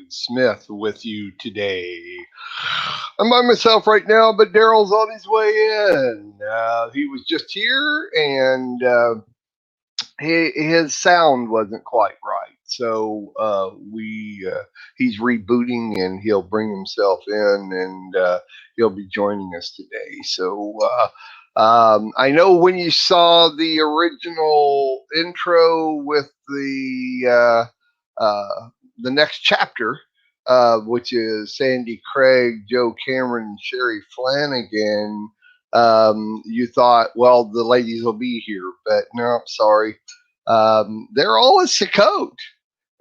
David Smith with you today. I'm by myself right now, but Daryl's on his way in. He was just here, and his sound wasn't quite right, so we he's rebooting, and he'll bring himself in, and he'll be joining us today. So I know when you saw the original intro with the next chapter, which is Sandi Craig, Joe Cameron, and Sherry Flannigan, you thought, well, the ladies will be here, but no, sorry. They're all at Sakot,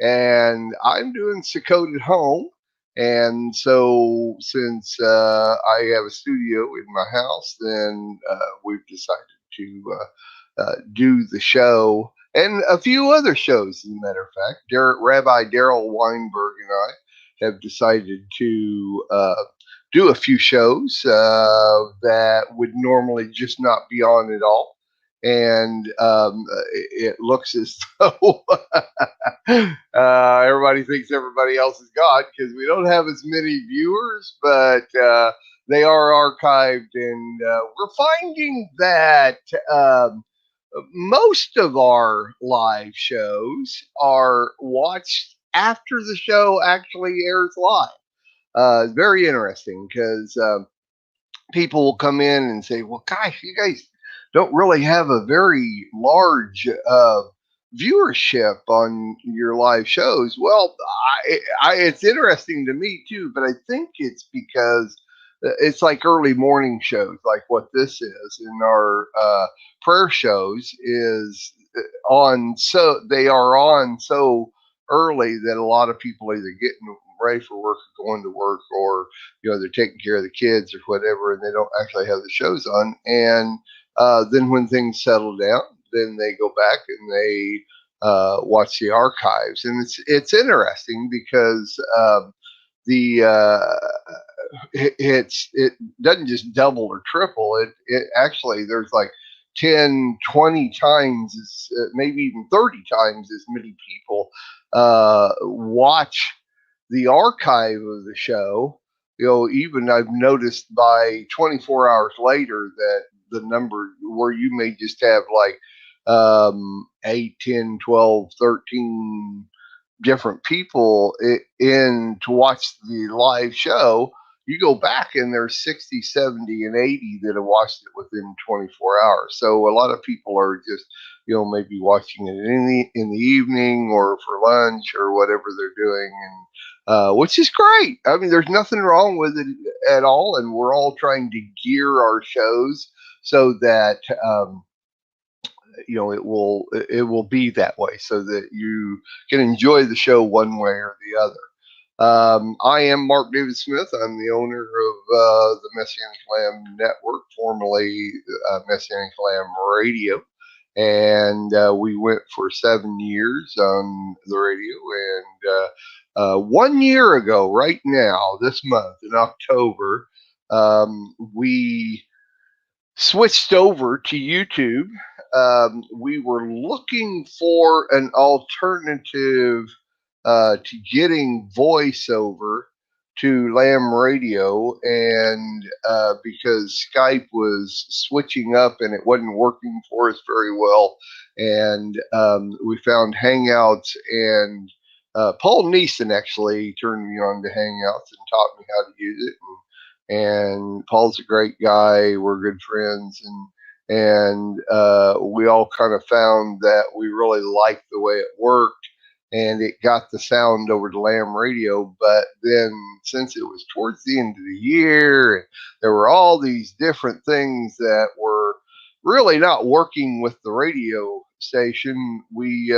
and I'm doing Sakot at home. And so, since I have a studio in my house, then we've decided to do the show and a few other shows. As a matter of fact, Rabbi Daryl Weinberg and I have decided to do a few shows that would normally just not be on at all. And it looks as though everybody thinks everybody else is God because we don't have as many viewers, but they are archived, and we're finding that most of our live shows are watched after the show actually airs live. It's very interesting because people will come in and say, well, gosh, you guys don't really have a very large viewership on your live shows. Well, it's interesting to me too, but I think it's because it's like early morning shows, like what this is, in our prayer shows is so they are on so early that a lot of people either getting ready for work or going to work, or they're taking care of the kids or whatever, and they don't actually have the shows on. And then when things settle down, then they go back and they watch the archives. And it's interesting because it doesn't just double or triple. It actually, there's like 10, 20 times, maybe even 30 times as many people watch the archive of the show. Even I've noticed by 24 hours later that the number where you may just have like 8, 10, 12, 13 different people in to watch the live show, you go back and there's 60, 70, and 80 that have watched it within 24 hours. So a lot of people are just, maybe watching it in the evening or for lunch or whatever they're doing, and which is great. I mean, there's nothing wrong with it at all, and we're all trying to gear our shows so that it will be that way, so that you can enjoy the show one way or the other. I am Mark David Smith. I'm the owner of the Messianic Lamb Network, formerly Messianic Lamb Radio, and we went for 7 years on the radio. And 1 year ago, right now, this month in October, we switched over to YouTube. We were looking for an alternative to getting voiceover to Lamb Radio, and because Skype was switching up and it wasn't working for us very well, and we found Hangouts, and Paul Neeson actually turned me on to Hangouts and taught me how to use it. And Paul's a great guy. We're good friends, and we all kind of found that we really liked the way it worked, and it got the sound over to Lamb Radio. But then, since it was towards the end of the year, and there were all these different things that were really not working with the radio station, we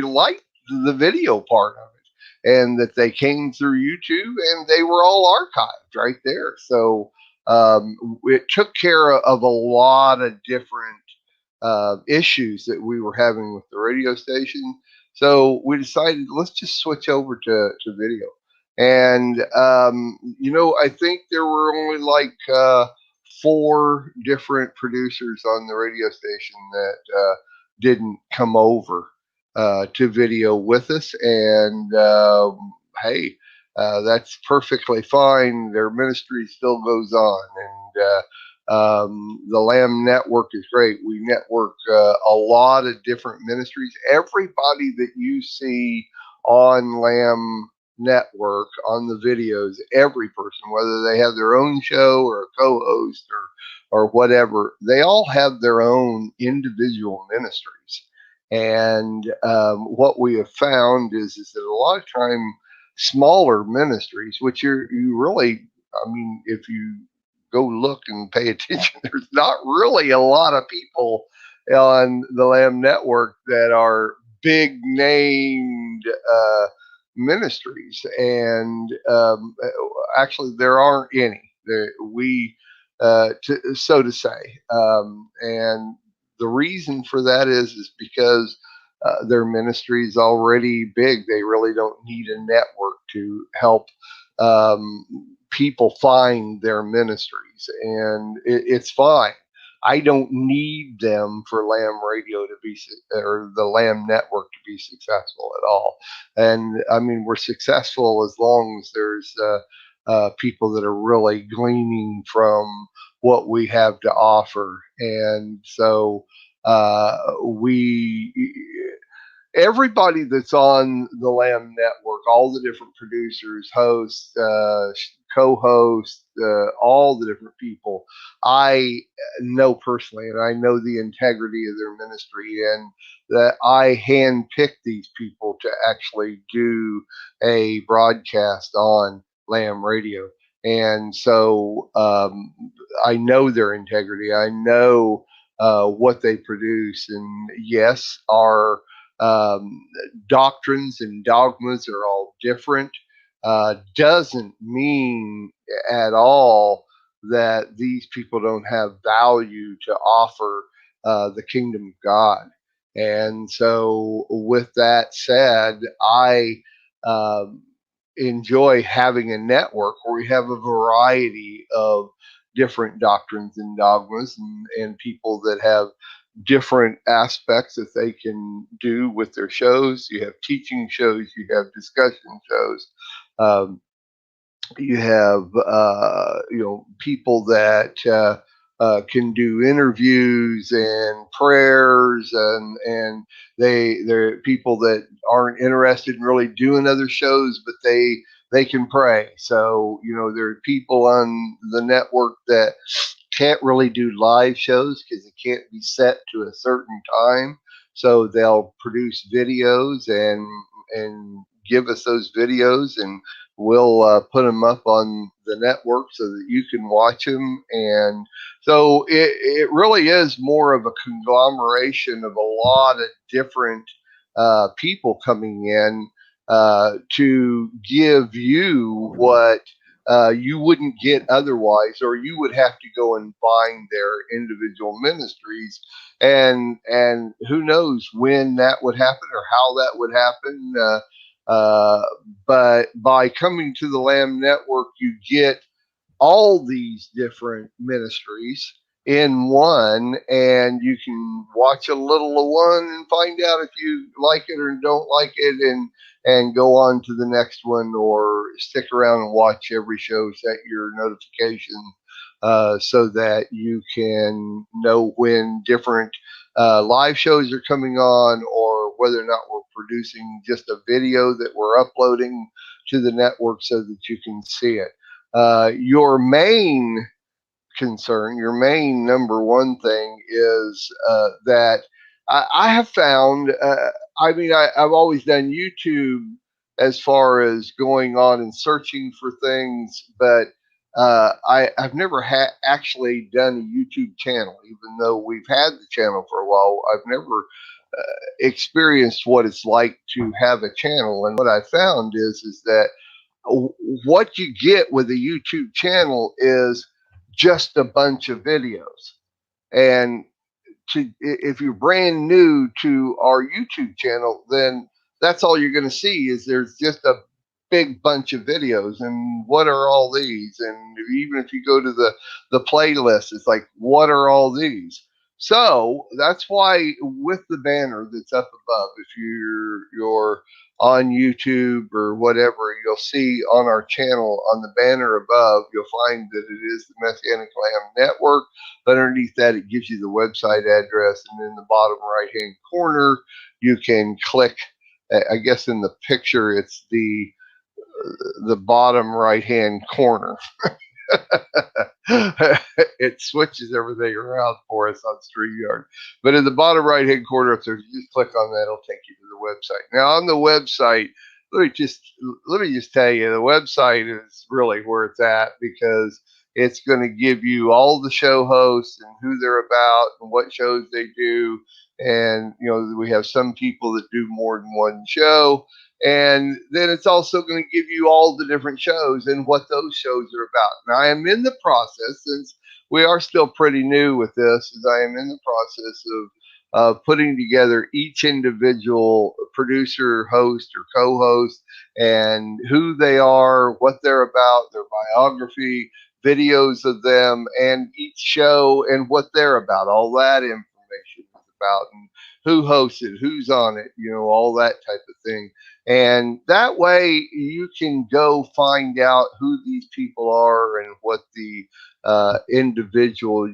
liked the video part of it, and that they came through YouTube, and they were all archived right there. So it took care of a lot of different issues that we were having with the radio station. So we decided, let's just switch over to video. And, I think there were only like 4 different producers on the radio station that didn't come over to video with us. And hey, that's perfectly fine. Their ministry still goes on, and the Lamb Network is great. We network a lot of different ministries. Everybody that you see on Lamb Network on the videos, every person, whether they have their own show or a co-host or whatever, they all have their own individual ministries. And what we have found is that a lot of time smaller ministries, which you really, I mean, if you go look and pay attention, there's not really a lot of people on the Lamb Network that are big named ministries, and actually there aren't any. We, so to say, and the reason for that is because their ministry is already big. They really don't need a network to help people find their ministries, and it's fine. I don't need them for Lamb Radio to be, or the Lamb Network to be successful at all. And I mean, we're successful as long as there's people that are really gleaning from what we have to offer. And so we everybody that's on the Lamb Network, all the different producers, hosts, co-hosts, all the different people, I know personally, and I know the integrity of their ministry, and that I handpick these people to actually do a broadcast on Lamb Radio. And so I know their integrity. I know what they produce. And yes, our um, doctrines and dogmas are all different. Doesn't mean at all that these people don't have value to offer the kingdom of God. And so, with that said, I um, enjoy having a network where we have a variety of different doctrines and dogmas, and people that have different aspects that they can do with their shows. You have teaching shows, you have discussion shows, um, you have people that can do interviews and prayers, and they're people that aren't interested in really doing other shows, but they can pray. So there are people on the network that can't really do live shows because it can't be set to a certain time. So they'll produce videos and give us those videos, and we'll put them up on the network so that you can watch them. And so it really is more of a conglomeration of a lot of different people coming in to give you what you wouldn't get otherwise, or you would have to go and find their individual ministries, and who knows when that would happen or how that would happen. But by coming to the Lamb Network, you get all these different ministries in one, and you can watch a little of one and find out if you like it or don't like it, and go on to the next one, or stick around and watch every show, set your notifications so that you can know when different live shows are coming on, or whether or not we're producing just a video that we're uploading to the network so that you can see it. Your main concern, your main number one thing is that I have found, I mean, I've always done YouTube as far as going on and searching for things, but I've never actually done a YouTube channel, even though we've had the channel for a while. I've never experienced what it's like to have a channel. And what I found is that what you get with a YouTube channel is just a bunch of videos. And if you're brand new to our YouTube channel, then that's all you're going to see is there's just a big bunch of videos. And what are all these? And even if you go to the playlist, it's like, what are all these? So that's why with the banner that's up above, if you're on YouTube or whatever, you'll see on our channel on the banner above, you'll find that it is the Messianic Lamb Network. But underneath that, it gives you the website address, and in the bottom right hand corner, you can click. I guess in the picture, it's the bottom right hand corner. It switches everything around for us on StreamYard. But in the bottom right hand corner, if there's, you just click on that, it'll take you to the website. Now on the website, let me just tell you, the website is really where it's at, because it's going to give you all the show hosts and who they're about and what shows they do. And we have some people that do more than one show. And then it's also going to give you all the different shows and what those shows are about. Now, I am in the process, since we are still pretty new with this, is I am in the process of putting together each individual producer, host, or co-host, and who they are, what they're about, their biography, videos of them, and each show and what they're about. All that information is about, and who hosts it, who's on it, all that type of thing. And that way you can go find out who these people are and what the individual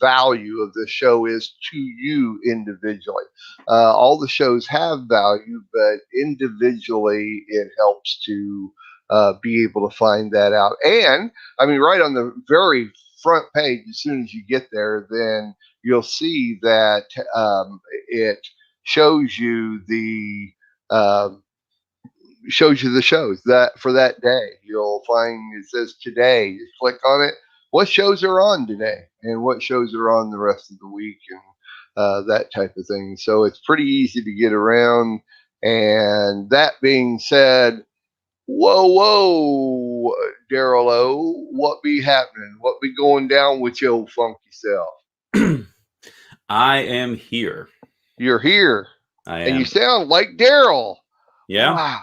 value of the show is to you individually. All the shows have value, but individually it helps to be able to find that out. And I mean, right on the very front page, as soon as you get there, then you'll see that it shows you the shows that for that day. You'll find it says today. You click on it. What shows are on today, and what shows are on the rest of the week, and that type of thing. So it's pretty easy to get around. And that being said, whoa, Daryl O, what be happening? What be going down with your old funky self? I am here. You're here. I am. And you sound like Daryl. Yeah. Wow.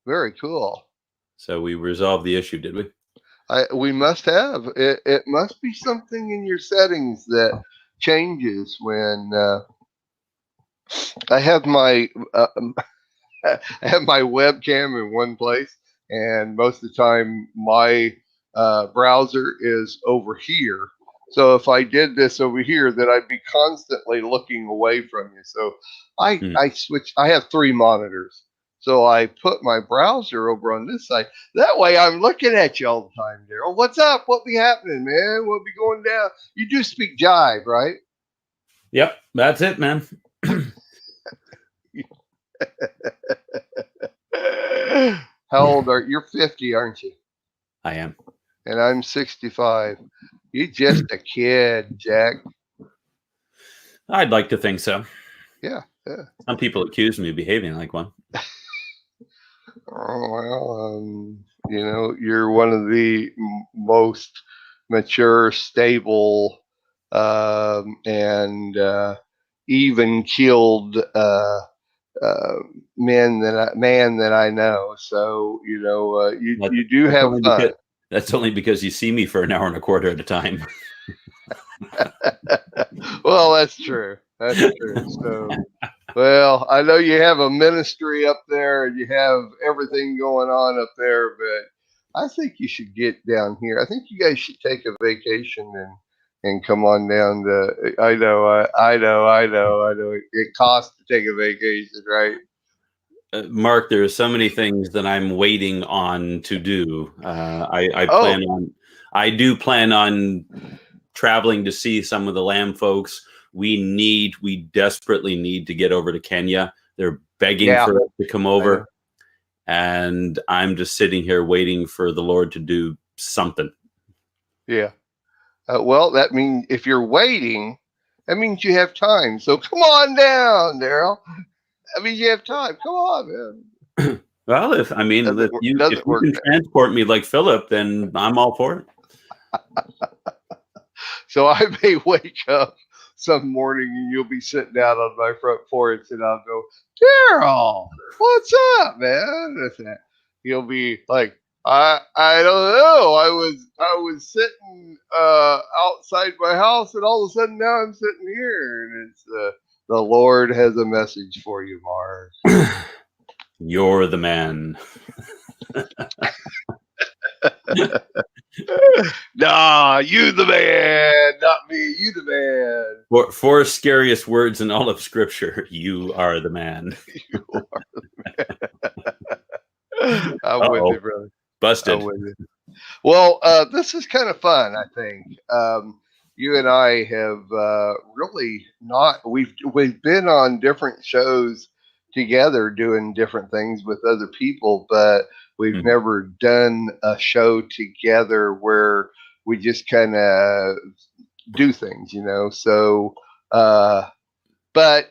Very cool. So we resolved the issue, did we? We must have. It must be something in your settings that changes when I have my I have my webcam in one place, and most of the time my browser is over here. So if I did this over here, then I'd be constantly looking away from you. So I switch. I have 3 monitors. So I put my browser over on this side. That way I'm looking at you all the time, Daryl. What's up? What be happening, man? What be going down? You do speak jive, right? Yep, that's it, man. How old are you? You're 50, aren't you? I am. And I'm 65. You're just a kid, Jack. I'd like to think so. Yeah. Some people accuse me of behaving like one. Oh, well, you're one of the most mature, stable, and even-keeled man that I know. So you do have fun. That's only because you see me for an hour and a quarter at a time. Well, that's true. That's true. So, well, I know you have a ministry up there and you have everything going on up there, but I think you should get down here. I think you guys should take a vacation and come on down to. I know. It costs to take a vacation, right? Mark, there are so many things that I'm waiting on to do. I do plan on traveling to see some of the Lamb folks. We desperately need to get over to Kenya. They're begging for us to come over. And I'm just sitting here waiting for the Lord to do something. Yeah. Well, that means if you're waiting, that means you have time. So come on down, Daryl. I mean, you have time. Come on, man. Well, if you can transport me like Philip, then I'm all for it. So I may wake up some morning and you'll be sitting out on my front porch, and I'll go, Daryl, what's up, man? You'll be like, I don't know. I was sitting outside my house, and all of a sudden now I'm sitting here, and it's the Lord has a message for you, Mark. You're the man. Nah, you the man, not me. You the man. Four scariest words in all of Scripture. You are the man. You are the man. I'm with you, brother. Busted. I'm with you. Well, this is kind of fun, I think. You and I have really not. We've been on different shows together, doing different things with other people, but we've never done a show together where we just kind of do things, you know. So, but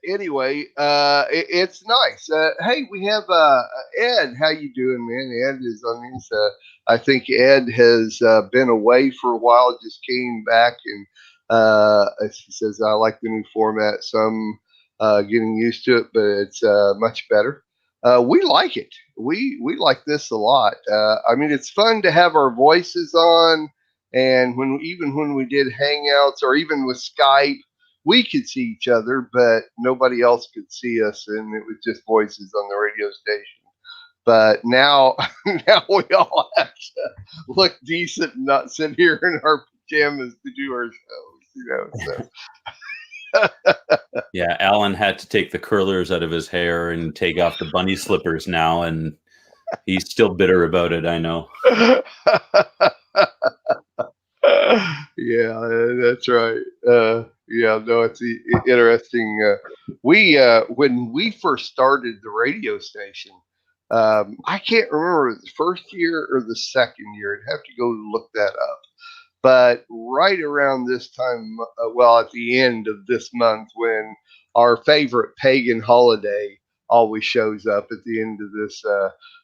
anyway, it's nice. Hey, we have Ed. How you doing, man? Ed is on these. I think Ed has been away for a while. Just came back, and as he says, I like the new format. So I'm getting used to it, but it's much better. We like it. We like this a lot. I mean, it's fun to have our voices on, and even when we did Hangouts or even with Skype, we could see each other, but nobody else could see us, and it was just voices on the radio station. But now, now we all have to look decent and not sit here in our pajamas to do our shows, you know. So. Yeah, Alan had to take the curlers out of his hair and take off the bunny slippers now, and he's still bitter about it, I know. Yeah, that's right. Yeah, no, it's interesting. When we first started the radio station, I can't remember the first year or the second year. I'd have to go look that up. But right around this time, well, at the end of this month, when our favorite pagan holiday always shows up at the end of this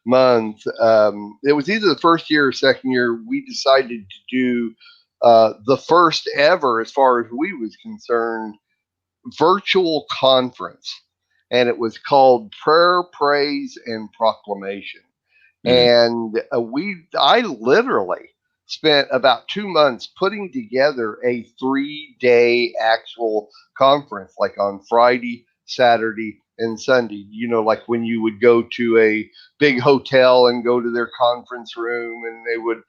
month, it was either the first year or second year, we decided to do the first ever, as far as we was concerned, virtual conference. And it was called Prayer, Praise, and Proclamation. And I literally spent about 2 months putting together a 3-day actual conference, like on Friday, Saturday, and Sunday. You know, like when you would go to a big hotel and go to their conference room, and they would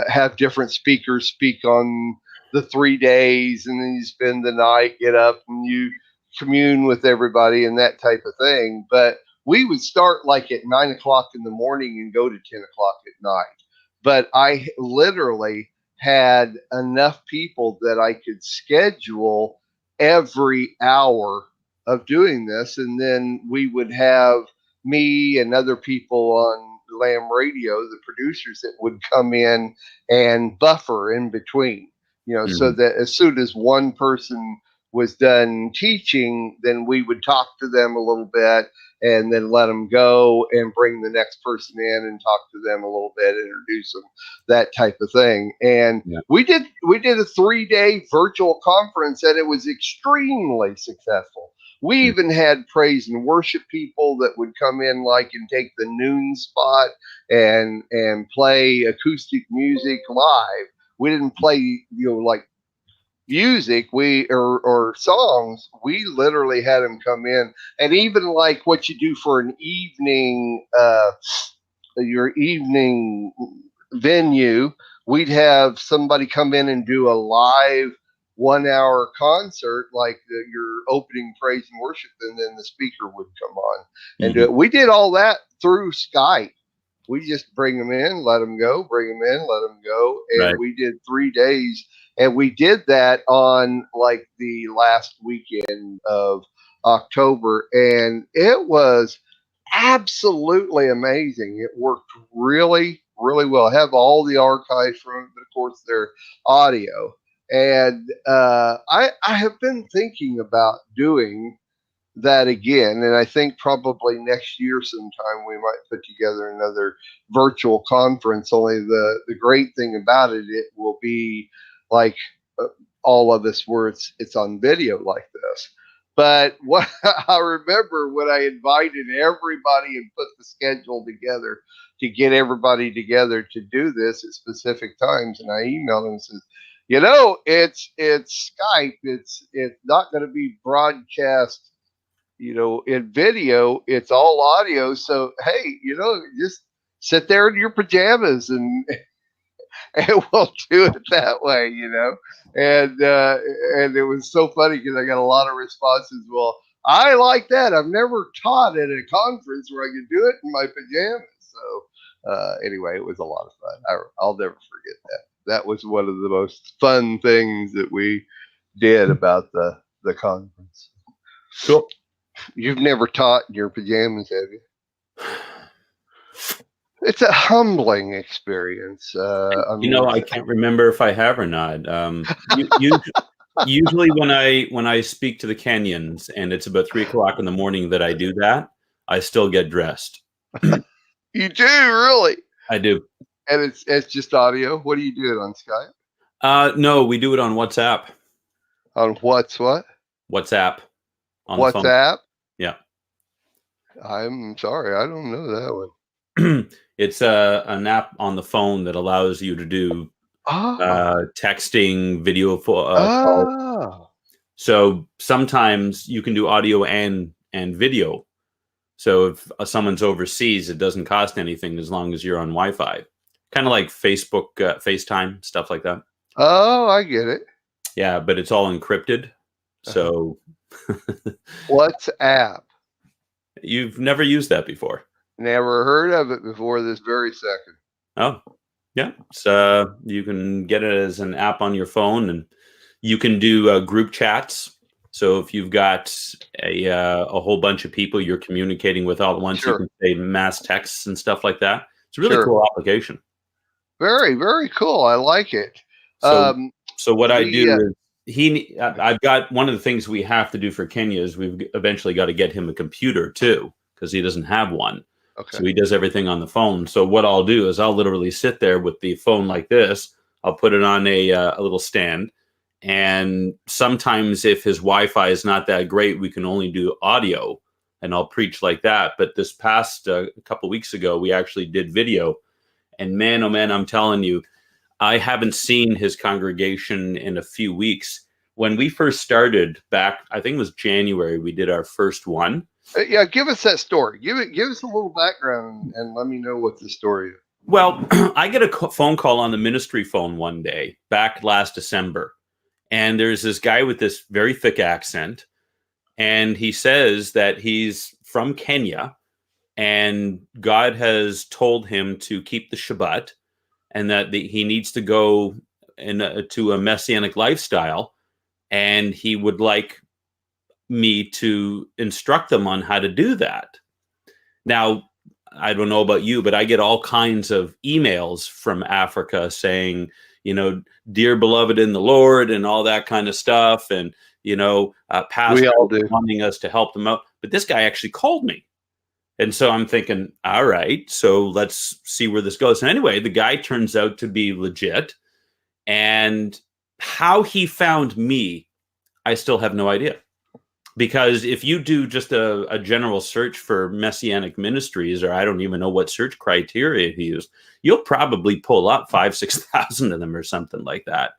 have different speakers speak on the 3 days, and then you spend the night, get up, and you commune with everybody and that type of thing. But we would start like at 9 o'clock in the morning and go to 10 o'clock at night. But I literally had enough people that I could schedule every hour of doing this. And then we would have me and other people on Lamb Radio, the producers, that would come in and buffer in between, you know, so that as soon as one person was done teaching, then we would talk to them a little bit and then let them go and bring the next person in and talk to them a little bit, introduce them, that type of thing. And we did a 3-day virtual conference, and it was extremely successful. We even had praise and worship people that would come in like and take the noon spot and play acoustic music live. We didn't play, you know, like music or songs. We literally had them come in, and even like what you do for an evening your evening venue, we'd have somebody come in and do a live 1-hour concert, like your opening praise and worship, and then the speaker would come on and do it. We did all that through Skype. We just bring them in, let them go, bring them in, let them go. And we did 3 days. And we did that on like the last weekend of October. And it was absolutely amazing. It worked really, really well. I have all the archives from it, but of course they're audio. And I have been thinking about doing that again, and I think probably next year sometime we might put together another virtual conference. Only the great thing about it, it will be like all of us where it's on video like this. But what I remember when I invited everybody and put the schedule together to get everybody together to do this at specific times, and I emailed them and said, it's Skype. It's not going to be broadcast, in video. It's all audio. So hey, just sit there in your pajamas and we'll do it that way, And it was so funny because I got a lot of responses. Well, I like that. I've never taught at a conference where I could do it in my pajamas. So anyway, it was a lot of fun. I'll never forget that. That was one of the most fun things that we did about the conference. Cool. You've never taught in your pajamas, have you? It's a humbling experience. I can't remember if I have or not. Usually when I speak to the Kenyans and it's about 3 o'clock in the morning that I do that, I still get dressed. You do, really? I do. And it's just audio. What do you do it on Skype? No, we do it on WhatsApp. On what? WhatsApp. On WhatsApp? Yeah. I'm sorry, I don't know that one. It's an app on the phone that allows you to do texting, video calls. So sometimes you can do audio and video. So if someone's overseas, it doesn't cost anything as long as you're on Wi-Fi. Kind of like Facebook, FaceTime, stuff like that. Oh, I get it. Yeah, but it's all encrypted. So WhatsApp. You've never used that before? Never heard of it before this very second. Oh, yeah. So you can get it as an app on your phone, and you can do group chats. So if you've got a whole bunch of people you're communicating with all at once, you can say mass texts and stuff like that. It's a really cool application. Very, very cool. I like it. So what I do is I've got one of the things we have to do for Kenya is we've eventually got to get him a computer too, because he doesn't have one. Okay. So he does everything on the phone. So what I'll do is I'll literally sit there with the phone like this. I'll put it on a little stand. And sometimes if his Wi-Fi is not that great, we can only do audio, and I'll preach like that. But this past couple weeks ago, we actually did video. And man, oh man, I'm telling you, I haven't seen his congregation in a few weeks. When we first started back, I think it was January, we did our first one. Yeah, give us that story. Give us a little background and let me know what the story is. Well, I get a phone call on the ministry phone one day back last December. And there's this guy with this very thick accent. And he says that he's from Kenya and God has told him to keep the Shabbat and that he needs to go to a messianic lifestyle. And he would like me to instruct them on how to do that. Now, I don't know about you, but I get all kinds of emails from Africa saying, dear beloved in the Lord and all that kind of stuff. And, pastors wanting us to help them out. But this guy actually called me. And so I'm thinking, all right, so let's see where this goes. And anyway, the guy turns out to be legit. And how he found me, I still have no idea. Because if you do just a general search for Messianic ministries, or I don't even know what search criteria he used, you'll probably pull up 5,000-6,000 of them or something like that.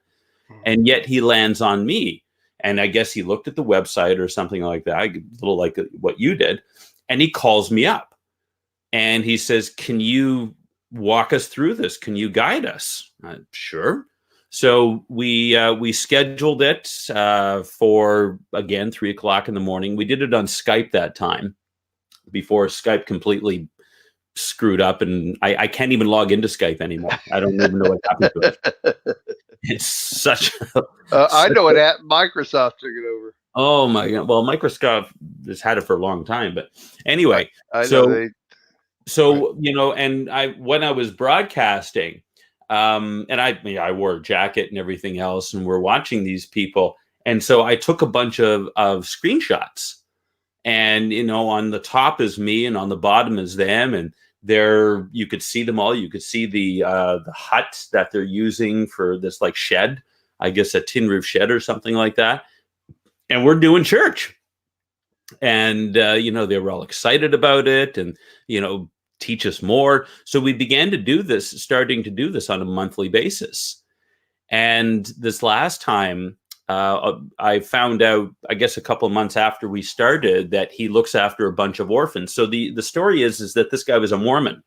And yet he lands on me. And I guess he looked at the website or something like that, a little like what you did. And he calls me up and he says, can you walk us through this? Can you guide us? Sure. So we scheduled it for, again, 3 o'clock in the morning. We did it on Skype that time before Skype completely screwed up. And I can't even log into Skype anymore. I don't even know what happened to it. It's such I know it at Microsoft took it over. Oh my God. Well, Microsoft has had it for a long time, but anyway, I know when I was broadcasting, and I wore a jacket and everything else, and we're watching these people. And so I took a bunch of screenshots, and, on the top is me and on the bottom is them. And there you could see them all. You could see the hut that they're using for this like shed, I guess a tin roof shed or something like that. And we're doing church. And, they were all excited about it and, teach us more. So we began to do this, starting to do this on a monthly basis. And this last time, I found out, I guess, a couple of months after we started, that he looks after a bunch of orphans. So the story is that this guy was a Mormon,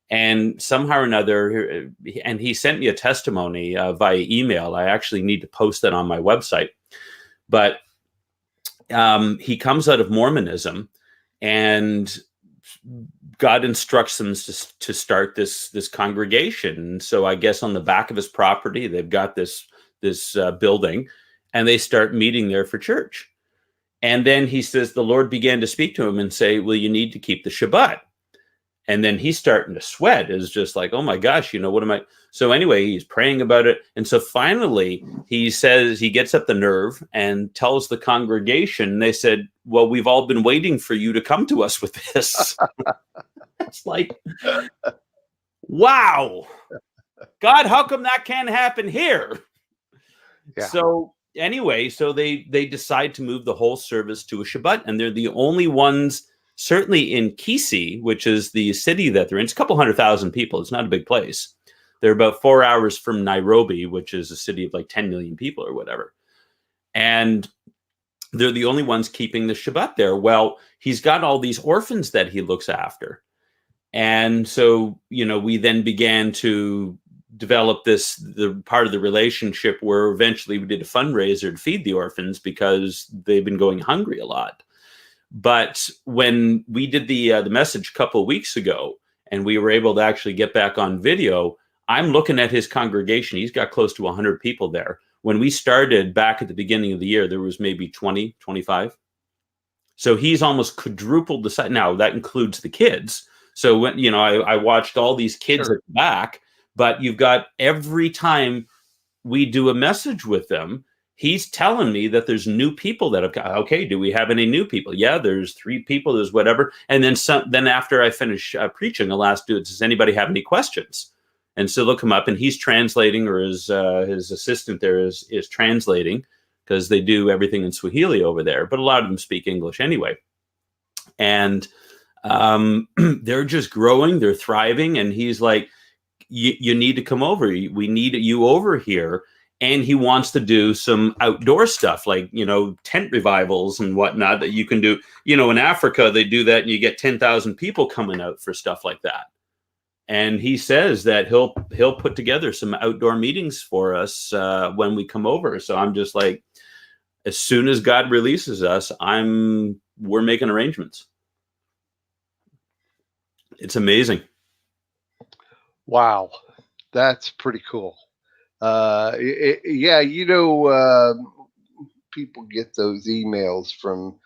and somehow or another, and he sent me a testimony via email. I actually need to post that on my website. But he comes out of Mormonism, and God instructs them to start this congregation. So I guess on the back of his property, they've got this building, and they start meeting there for church. And then he says the Lord began to speak to him and say, well, you need to keep the Shabbat. And then he's starting to sweat. Is just like, oh my gosh, what am I? So anyway, he's praying about it. And so finally he says, he gets up the nerve and tells the congregation, they said, well, we've all been waiting for you to come to us with this. It's like, wow, God, how come that can't happen here? Yeah. So anyway, so they decide to move the whole service to a Shabbat, and they're the only ones, certainly in Kisii, which is the city that they're in. It's a couple 100,000 people. It's not a big place. They're about 4 hours from Nairobi, which is a city of like 10 million people or whatever. And they're the only ones keeping the Shabbat there. Well, he's got all these orphans that he looks after. And so, we then began to develop the part of the relationship where eventually we did a fundraiser to feed the orphans because they've been going hungry a lot. But when we did the message a couple of weeks ago, and we were able to actually get back on video, I'm looking at his congregation. He's got close to 100 people there. When we started back at the beginning of the year, there was maybe 20, 25. So he's almost quadrupled the size. Now, that includes the kids. So when, I watched all these kids at the back, but you've got, every time we do a message with them, he's telling me that there's new people that have got. Okay, do we have any new people? Yeah, there's 3 people, there's whatever. And then then after I finish preaching, I'll ask dudes, does anybody have any questions? And so they'll come up, and he's translating, or his assistant there is translating, because they do everything in Swahili over there, but a lot of them speak English anyway. And they're just growing, they're thriving. And he's like, you need to come over. We need you over here. And he wants to do some outdoor stuff, like, tent revivals and whatnot that you can do. In Africa, they do that, and you get 10,000 people coming out for stuff like that. And he says that he'll put together some outdoor meetings for us when we come over. So I'm just like, as soon as God releases us, we're making arrangements. It's amazing. Wow, that's pretty cool. People get those emails from,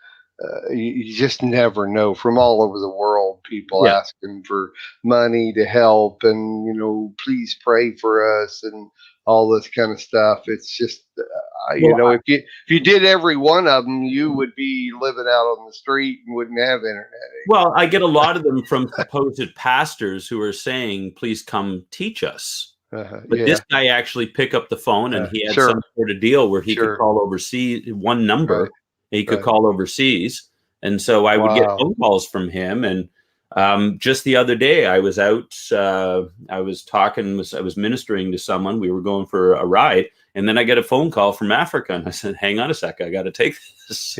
you just never know, from all over the world, people asking for money to help, and, please pray for us and all this kind of stuff. It's just, if you did every one of them, you would be living out on the street and wouldn't have internet anymore. Well, I get a lot of them from supposed pastors who are saying, please come teach us. But this guy actually picked up the phone, and he had some sort of deal where he could call overseas, one number, and he could call overseas. And so I would get phone calls from him. And just the other day, I was out, I was ministering to someone. We were going for a ride. And then I get a phone call from Africa, and I said, hang on a sec, I got to take this.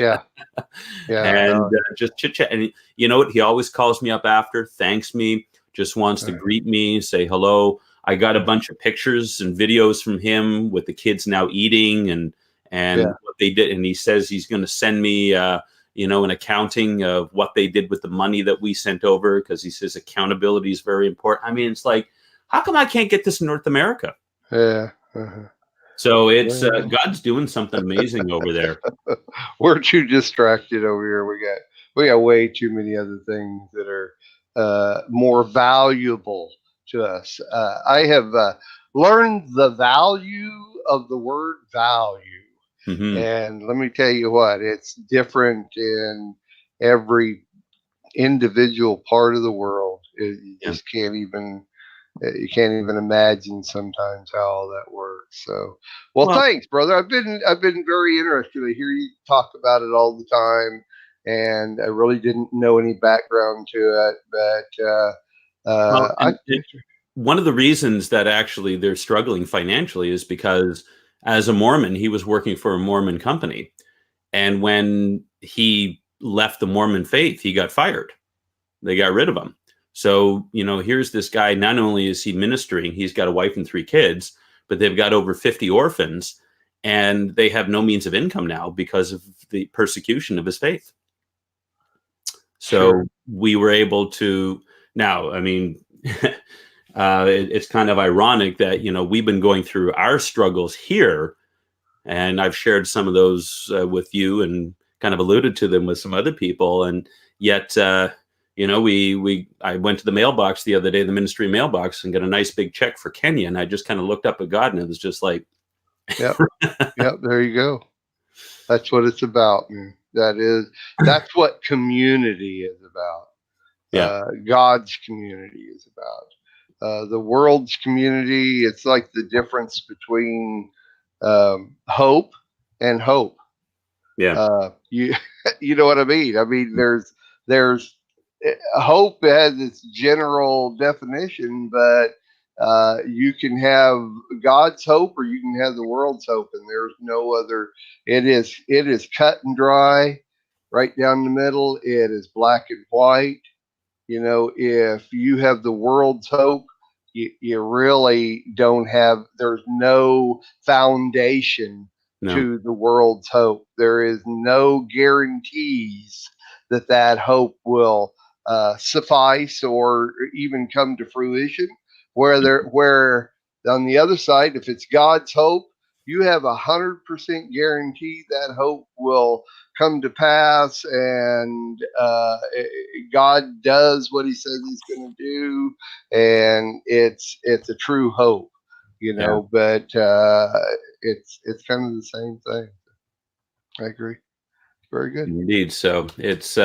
And just chit chat. And you know what? He always calls me up after, thanks me, just wants to greet me, say hello. I got a bunch of pictures and videos from him with the kids now eating and what they did. And he says he's going to send me, an accounting of what they did with the money that we sent over, because he says accountability is very important. I mean, it's like, how come I can't get this in North America? Yeah. So it's God's doing something amazing over there. We're too distracted over here. We got way too many other things that are more valuable to us. I have learned the value of the word value. Mm-hmm. And let me tell you what, it's different in every individual part of the world. You just can't even imagine sometimes how all that works. So, well, thanks, brother. I've been very interested to hear you talk about it all the time. and I really didn't know any background to it. But Well, and one of the reasons that actually they're struggling financially is because as a Mormon, he was working for a Mormon company. And when he left the Mormon faith, he got fired. They got rid of him. So, here's this guy. Not only is he ministering, he's got a wife and 3 kids, but they've got over 50 orphans, and they have no means of income now because of the persecution of his faith. So we were able to now, I mean, it's kind of ironic that, we've been going through our struggles here, and I've shared some of those with you and kind of alluded to them with some other people. And yet, I went to the mailbox the other day, the ministry mailbox, and got a nice big check for Kenya. And I just kind of looked up at God, and it was just like, yep, there you go. That's what it's about, man. That's what community is about. Yeah. God's community is about. The world's community, it's like the difference between hope and hope. Yeah. You you know what I mean? I mean, there's hope has its general definition, but you can have God's hope or you can have the world's hope, and there's no other. It is cut and dry, right down the middle. It is black and white. If you have the world's hope, you really don't have. There's no foundation to the world's hope. There is no guarantees that hope will suffice or even come to fruition. Where on the other side, if it's God's hope, you have 100% guarantee that hope will come to pass, and God does what He says He's going to do, and it's a true hope, But it's kind of the same thing. I agree. Very good. Indeed. So it's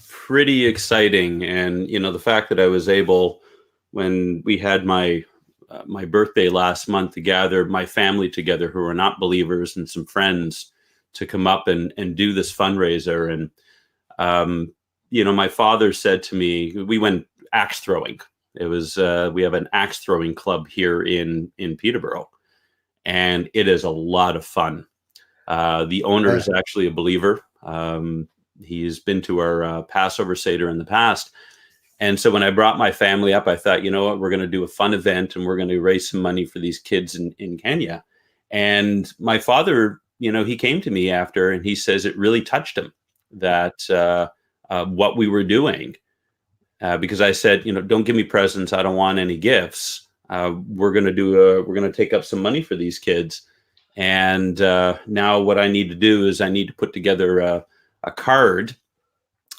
pretty exciting, and the fact that I was able, when we had my birthday last month, to gather my family together who are not believers and some friends to come up and do this fundraiser. And my father said to me, we went axe throwing. It was we have an axe throwing club here in Peterborough, and it is a lot of fun. The owner is actually a believer. He's been to our Passover Seder in the past. And so when I brought my family up, I thought, you know what, we're going to do a fun event and we're going to raise some money for these kids in Kenya. And my father, he came to me after and he says it really touched him that what we were doing. Because I said, don't give me presents. I don't want any gifts. We're going to take up some money for these kids. And now what I need to do is I need to put together a card,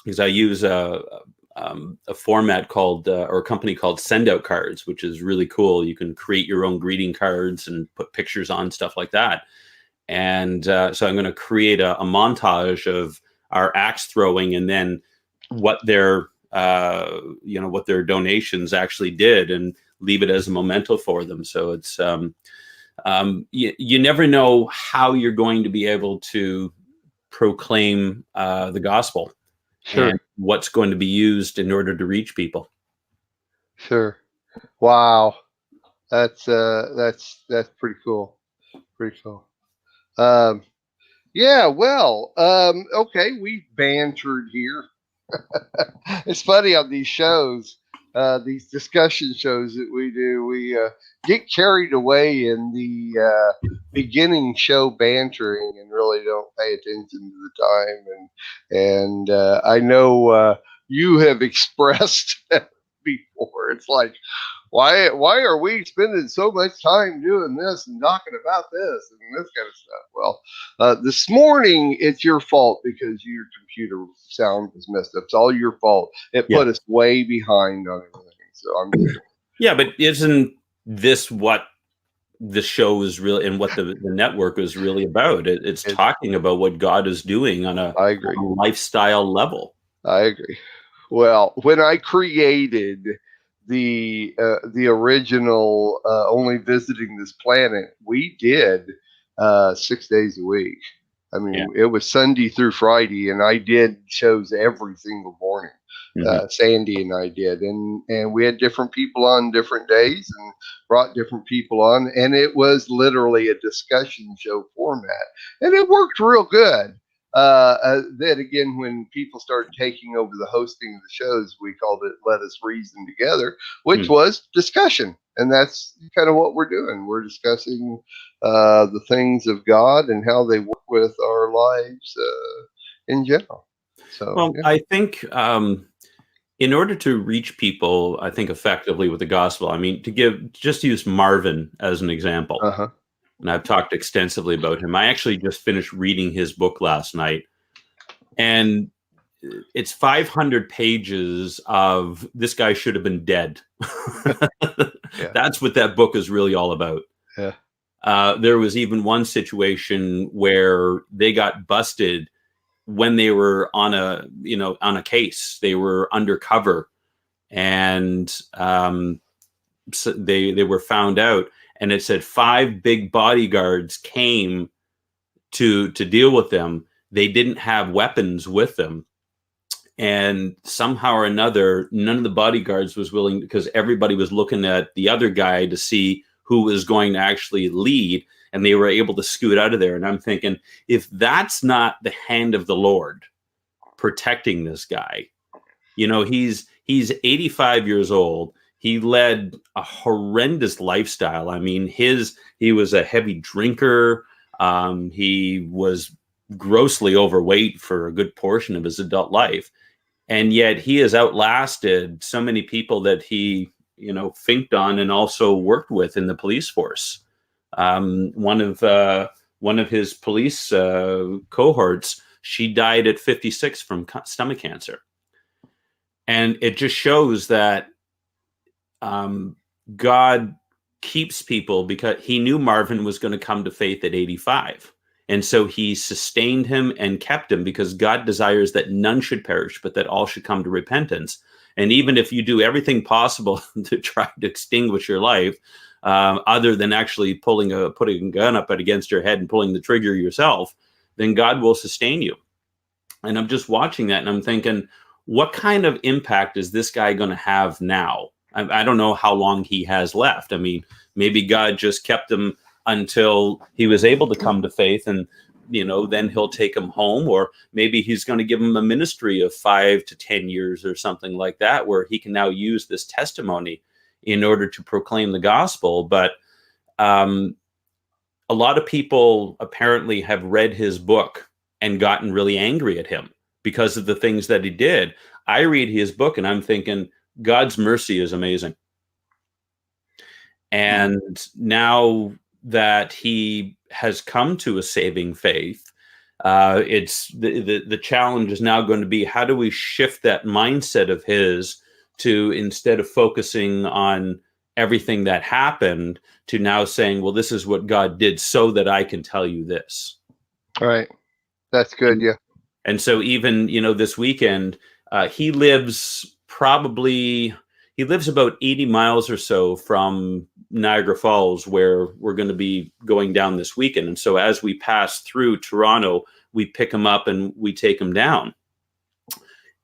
because I use a format called or a company called Send Out Cards, which is really cool. You can create your own greeting cards and put pictures on, stuff like that. And so I'm going to create a montage of our axe throwing and then what their what their donations actually did, and leave it as a memento for them. So it's you never know how you're going to be able to proclaim the gospel. Sure. And what's going to be used in order to reach people. Sure. Wow. That's pretty cool. Pretty cool. Yeah, well, okay, we've bantered here. It's funny on these shows, these discussion shows that we do, we get carried away in the beginning show bantering and really don't pay attention to the time. And I know you have expressed before. It's like, why are we spending so much time doing this and talking about this and this kind of stuff? Well, this morning it's your fault because your computer sound was messed up. It's all your fault. It put us way behind on everything. So I'm just but isn't this what the show is really, and what the network is really about? It's talking about what God is doing on a lifestyle level. I agree. Well, when I created the original Only Visiting This Planet, we did 6 days a week. I mean, it was Sunday through Friday, and I did shows every single morning. Sandi and I did, and we had different people on different days, and brought different people on, and it was literally a discussion show format, and it worked real good. Then again, when people started taking over the hosting of the shows, we called it "Let Us Reason Together," which was discussion, and that's kind of what we're doing. We're discussing the things of God and how they work with our lives in general. So, well, I think in order to reach people, I think effectively with the gospel, I mean, just use Marvin as an example. And I've talked extensively about him. I actually just finished reading his book last night, and it's 500 pages of this guy should have been dead. That's what that book is really all about. There was even one situation where they got busted when they were on a case. They were undercover, and so they were found out, and it said 5 big bodyguards came to deal with them. They didn't have weapons with them, and somehow or another, none of the bodyguards was willing, because everybody was looking at the other guy to see who was going to actually lead, and they were able to scoot out of there. And I'm thinking, if that's not the hand of the Lord protecting this guy, he's 85 years old. He led a horrendous lifestyle. I mean, he was a heavy drinker. He was grossly overweight for a good portion of his adult life. And yet he has outlasted so many people that he, finked on and also worked with in the police force. One of his police cohorts, she died at 56 from stomach cancer. And it just shows that God keeps people, because he knew Marvin was going to come to faith at 85. And so he sustained him and kept him, because God desires that none should perish, but that all should come to repentance. And even if you do everything possible to try to extinguish your life, other than actually putting a gun up against your head and pulling the trigger yourself, then God will sustain you. And I'm just watching that, and I'm thinking, what kind of impact is this guy going to have now? I don't know how long he has left. I mean, maybe God just kept him until he was able to come to faith, and then he'll take him home, or maybe he's going to give him a ministry of 5 to 10 years or something like that, where he can now use this testimony in order to proclaim the gospel. But a lot of people apparently have read his book and gotten really angry at him because of the things that he did. I read his book and I'm thinking, God's mercy is amazing. And now that he has come to a saving faith, it's the challenge is now going to be, how do we shift that mindset of his to, instead of focusing on everything that happened, to now saying, well, this is what God did so that I can tell you this. All right. That's good. Yeah. And so even, this weekend, he lives about 80 miles or so from Niagara Falls, where we're going to be going down this weekend. And so as we pass through Toronto, we pick him up and we take him down.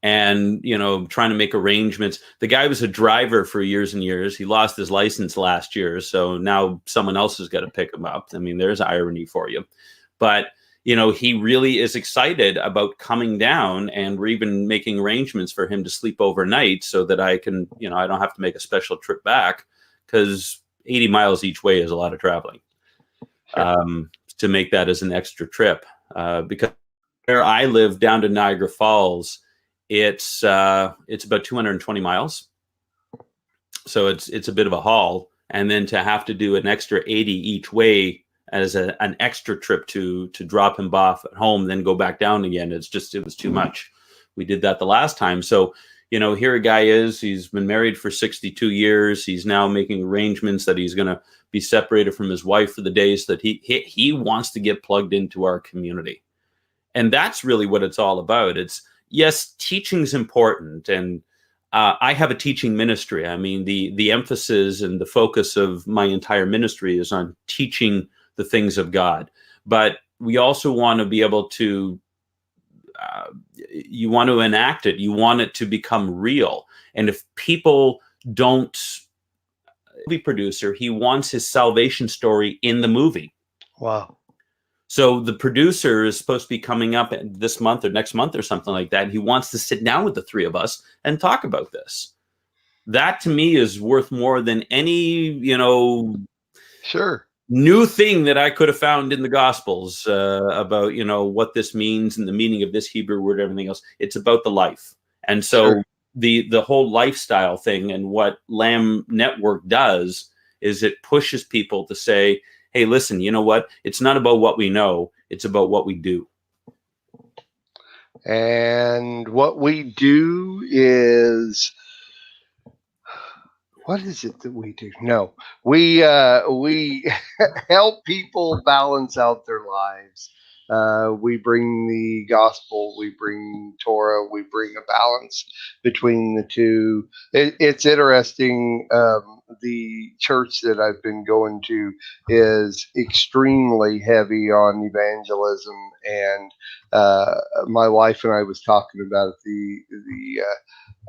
And, trying to make arrangements. The guy was a driver for years and years. He lost his license last year. So now someone else has got to pick him up. I mean, there's irony for you. But, he really is excited about coming down, and we're even making arrangements for him to sleep overnight so that I can, I don't have to make a special trip back, because 80 miles each way is a lot of traveling. Sure. To make that as an extra trip, because where I live down to Niagara Falls, it's about 220 miles. So it's a bit of a haul. And then to have to do an extra 80 each way as an extra trip to drop him off at home, then go back down again. It was too much. We did that the last time. So, here a guy is, he's been married for 62 years. He's now making arrangements that he's going to be separated from his wife for the days that he wants to get plugged into our community. And that's really what it's all about. It's, yes, teaching's important. And I have a teaching ministry. I mean, the emphasis and the focus of my entire ministry is on teaching the things of God. But we also want to be able to, you want to enact it. You want it to become real. And if people don't, movie producer, he wants his salvation story in the movie. Wow. So the producer is supposed to be coming up this month or next month or something like that. And he wants to sit down with the three of us and talk about this. That to me is worth more than any, Sure, new thing that I could have found in the Gospels about, what this means and the meaning of this Hebrew word, everything else. It's about the life. And so sure. the whole lifestyle thing and what Lamb Network does is it pushes people to say, hey, listen, you know what? It's not about what we know. It's about what we do. And what we do is, what is it that we do? No, we help people balance out their lives. We bring the gospel, we bring Torah, we bring a balance between the two. It's interesting. The church that I've been going to is extremely heavy on evangelism, and my wife and I was talking about it the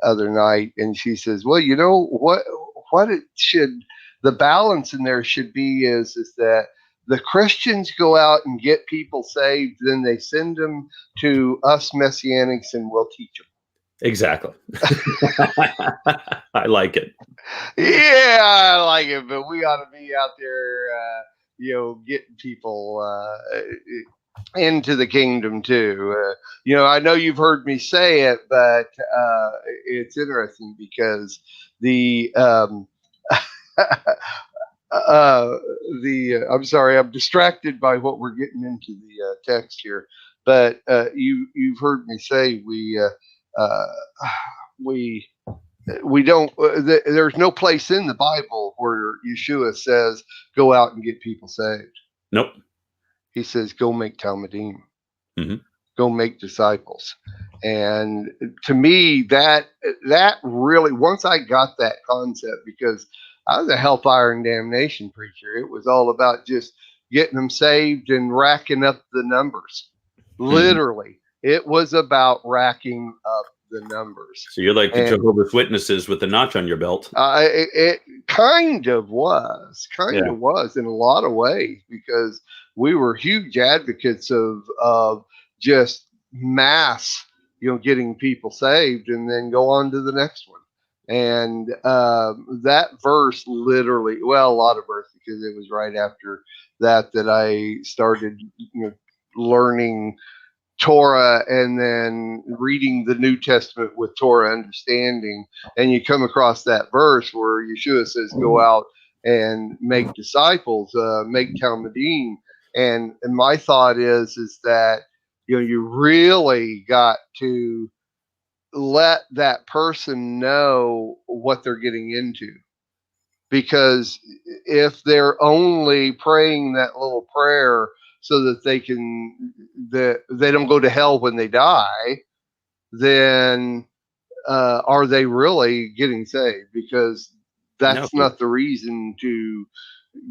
other night, and she says, "Well, you know what it should, the balance in there should be is that the Christians go out and get people saved, then they send them to us Messianics, and we'll teach them." Exactly. I like it. Yeah, I like it, but we ought to be out there, getting people into the kingdom too. I know you've heard me say it, but it's interesting because the I'm sorry, I'm distracted by what we're getting into the text here. But you've heard me say we don't. There's no place in the Bible where Yeshua says go out and get people saved. Nope. He says go make Talmudim, mm-hmm. Go make disciples. And to me, that really, once I got that concept, because I was a hellfire and damnation preacher, it was all about just getting them saved and racking up the numbers. Literally, it was about racking up the numbers. So you're like the Jehovah's Witnesses with the notch on your belt. It kind of was in a lot of ways, because we were huge advocates of just mass, getting people saved and then go on to the next one. And that verse literally, well, a lot of verses, because it was right after that I started, learning Torah and then reading the New Testament with Torah understanding. And you come across that verse where Yeshua says, go out and make disciples, make Talmudim. And my thought is that, you really got to let that person know what they're getting into. Because if they're only praying that little prayer so that they don't go to hell when they die, then are they really getting saved? Because that's not the reason to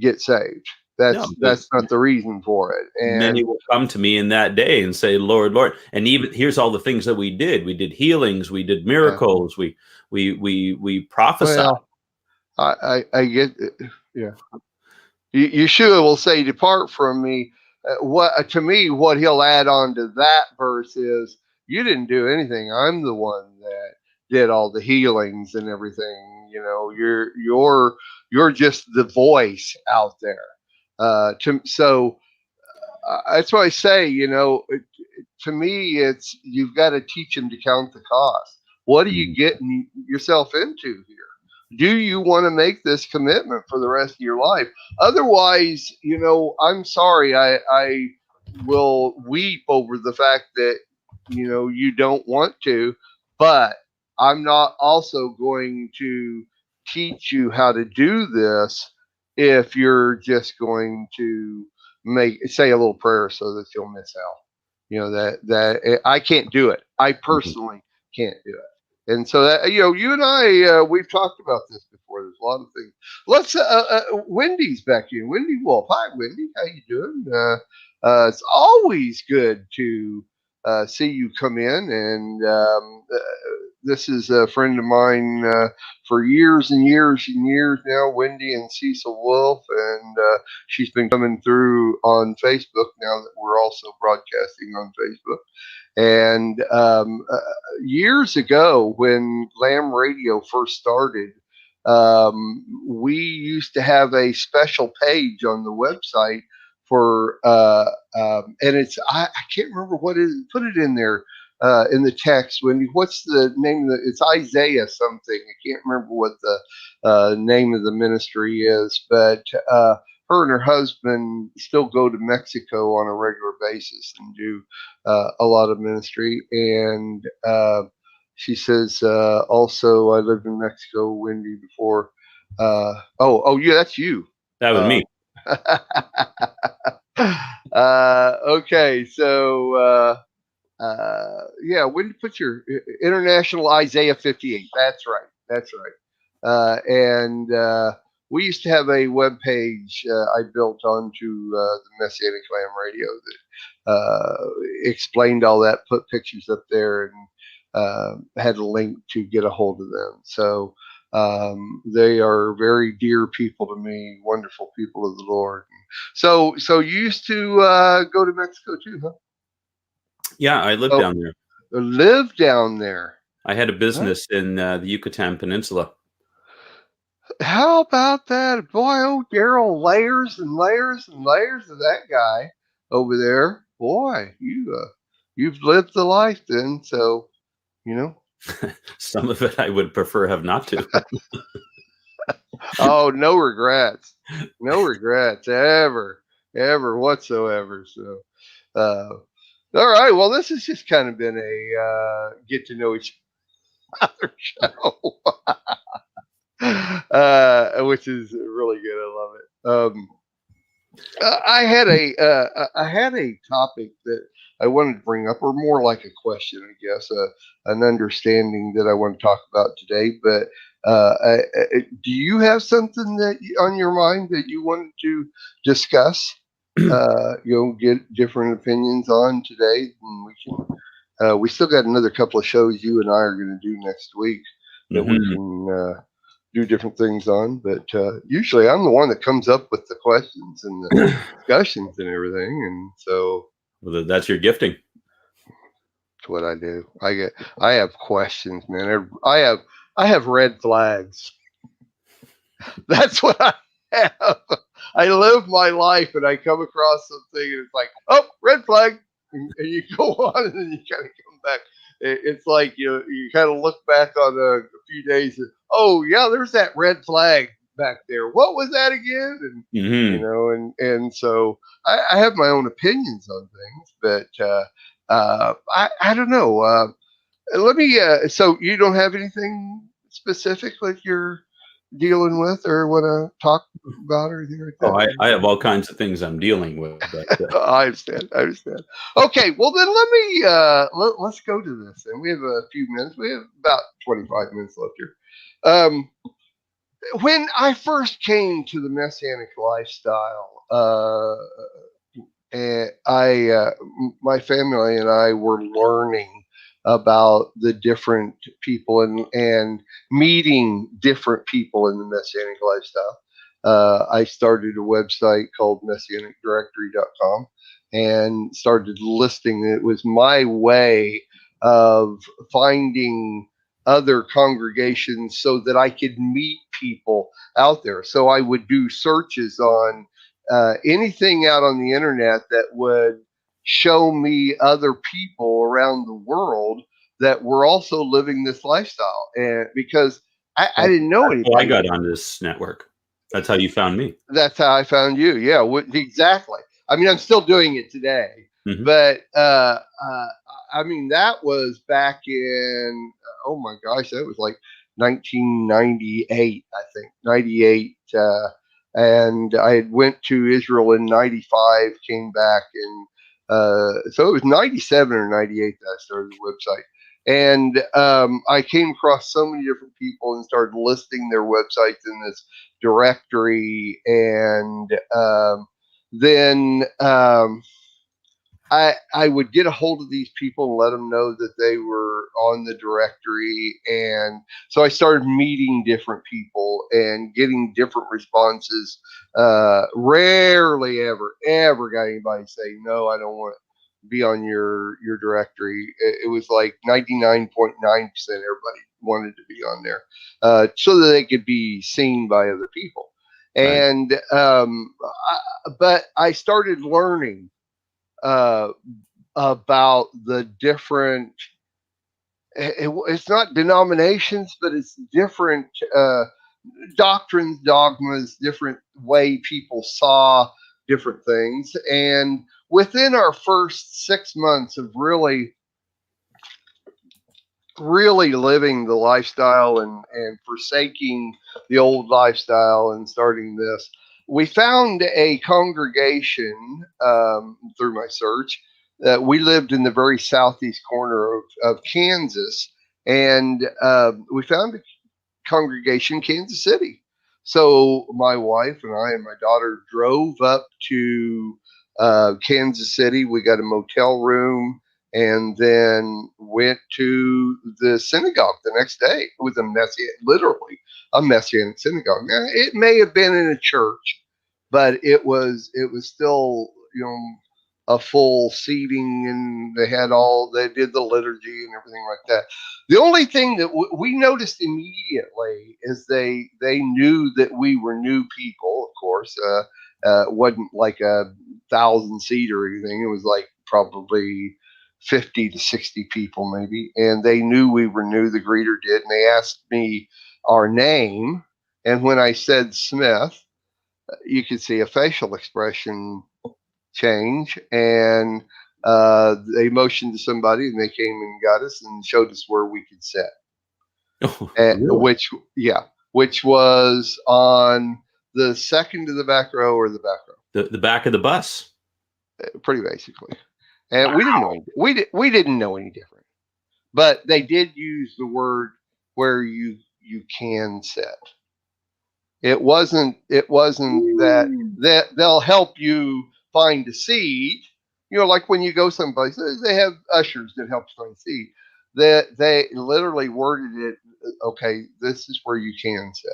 get saved. That's not the reason for it. And many will come to me in that day and say, Lord, Lord. And even here's all the things that we did. We did healings, we did miracles, we prophesied. Well, I get it. Yeah. Yeshua will say, "Depart from me." What he'll add on to that verse is, "You didn't do anything. I'm the one that did all the healings and everything. You're just the voice out there." So that's why I say, to me, it's, you've got to teach them to count the cost. What are you getting yourself into here? Do you want to make this commitment for the rest of your life? Otherwise, I'm sorry, I will weep over the fact that, you don't want to, but I'm not also going to teach you how to do this if you're just going to say a little prayer so that you'll miss out. That I can't do it. I personally can't do it. And so that, you and I, we've talked about this before. There's a lot of things. Let's, Wendy's back in. Wendy Wolf. Hi, Wendy. How you doing? It's always good to see you come in. And this is a friend of mine for years and years and years now, Wendy and Cecil Wolf. And she's been coming through on Facebook now that we're also broadcasting on Facebook. And years ago, when Lamb Radio first started, we used to have a special page on the website for, and I can't remember what it is. Put it in there in the text. What's the name of it's Isaiah something. I can't remember what the name of the ministry is, but her and her husband still go to Mexico on a regular basis and do a lot of ministry. And she says, also, I lived in Mexico, Wendy, before. Yeah, that's you. That was me. Okay, so yeah, when you put your International Isaiah 58, that's right. And we used to have a web page I built onto the Messianic Lamb Radio that explained all that, put pictures up there, and had a link to get a hold of them. So they are very dear people to me, wonderful people of the Lord. So you used to go to Mexico too, huh? Yeah, I lived down there. Live down there. I had a business in the Yucatan Peninsula. How about that? Boy, oh, Daryl, layers and layers and layers of that guy over there. Boy, you've lived the life then, so, Some of it I would prefer have not to. Oh, no regrets. No regrets ever whatsoever. So, all right. Well, this has just kind of been a get to know each other show, which is really good. I love it. I had a topic that I wanted to bring up, or more like a question, I guess, an understanding that I want to talk about today. But do you have something that on your mind that you wanted to discuss? Get different opinions on today, and we can. We still got another couple of shows you and I are going to do next week that we can do different things on. But usually I'm the one that comes up with the questions and the discussions and everything, and so that's your gifting. That's what I do. I have questions, man. I have red flags. That's what I have. I live my life and I come across something and it's like, oh, red flag, and you go on and then you kind of come back. It's like you kind of look back on a few days and, oh yeah, there's that red flag back there. What was that again? And and so I have my own opinions on things, but I don't know. Let me. So you don't have anything specific that you're dealing with or want to talk about or anything like that? Oh, I have all kinds of things I'm dealing with. But, I understand. Okay, well then let me let's go to this. And we have a few minutes. We have about 25 minutes left here. When I first came to the Messianic lifestyle, and my family and I were learning about the different people and meeting different people in the Messianic lifestyle. I started a website called messianicdirectory.com and started listing. It was my way of finding other congregations so that I could meet people out there. So I would do searches on anything out on the internet that would show me other people around the world that were also living this lifestyle. And because I didn't know anything. I got on this network. That's how you found me. That's how I found you. Yeah, exactly. I mean, I'm still doing it today, but I mean, that was back in, oh my gosh, that was like 1998, I think, 98. And I went to Israel in 95, came back, and so it was 97 or 98 that I started the website. And I came across so many different people and started listing their websites in this directory. And then I would get a hold of these people and let them know that they were on the directory. And so I started meeting different people and getting different responses. Rarely ever got anybody say, no, I don't want to be on your directory. It was like 99.9% everybody wanted to be on there, so that they could be seen by other people. Right. And, but I started learning, uh, about the different, it's not denominations, but it's different doctrines, dogmas, different way people saw different things. And within our first 6 months of really living the lifestyle and forsaking the old lifestyle and starting this, we found a congregation, through my search. We lived in the very southeast corner of Kansas, and we found a congregation in Kansas City. So my wife and I and my daughter drove up to Kansas City. We got a motel room and then went to the synagogue the next day. It was literally a Messianic synagogue. Now, it may have been in a church, but it was still, a full seating, and they did the liturgy and everything like that. The only thing that we noticed immediately is they knew that we were new people. Of course, it wasn't like a 1,000-seat or anything. It was like probably 50 to 60 people maybe, and they knew we were new. The greeter did, and they asked me our name. And when I said Smith, you could see a facial expression change, and they motioned to somebody, and they came and got us and showed us where we could sit. Oh, really? Which was on the second to the back row or the back row, The back of the bus. pretty basically. And Wow. we didn't know any different, but they did use the word where you can sit. It wasn't that they'll help you find a seat. Like when you go someplace, they have ushers that help you find a seat. That they literally worded it, okay, this is where you can sit.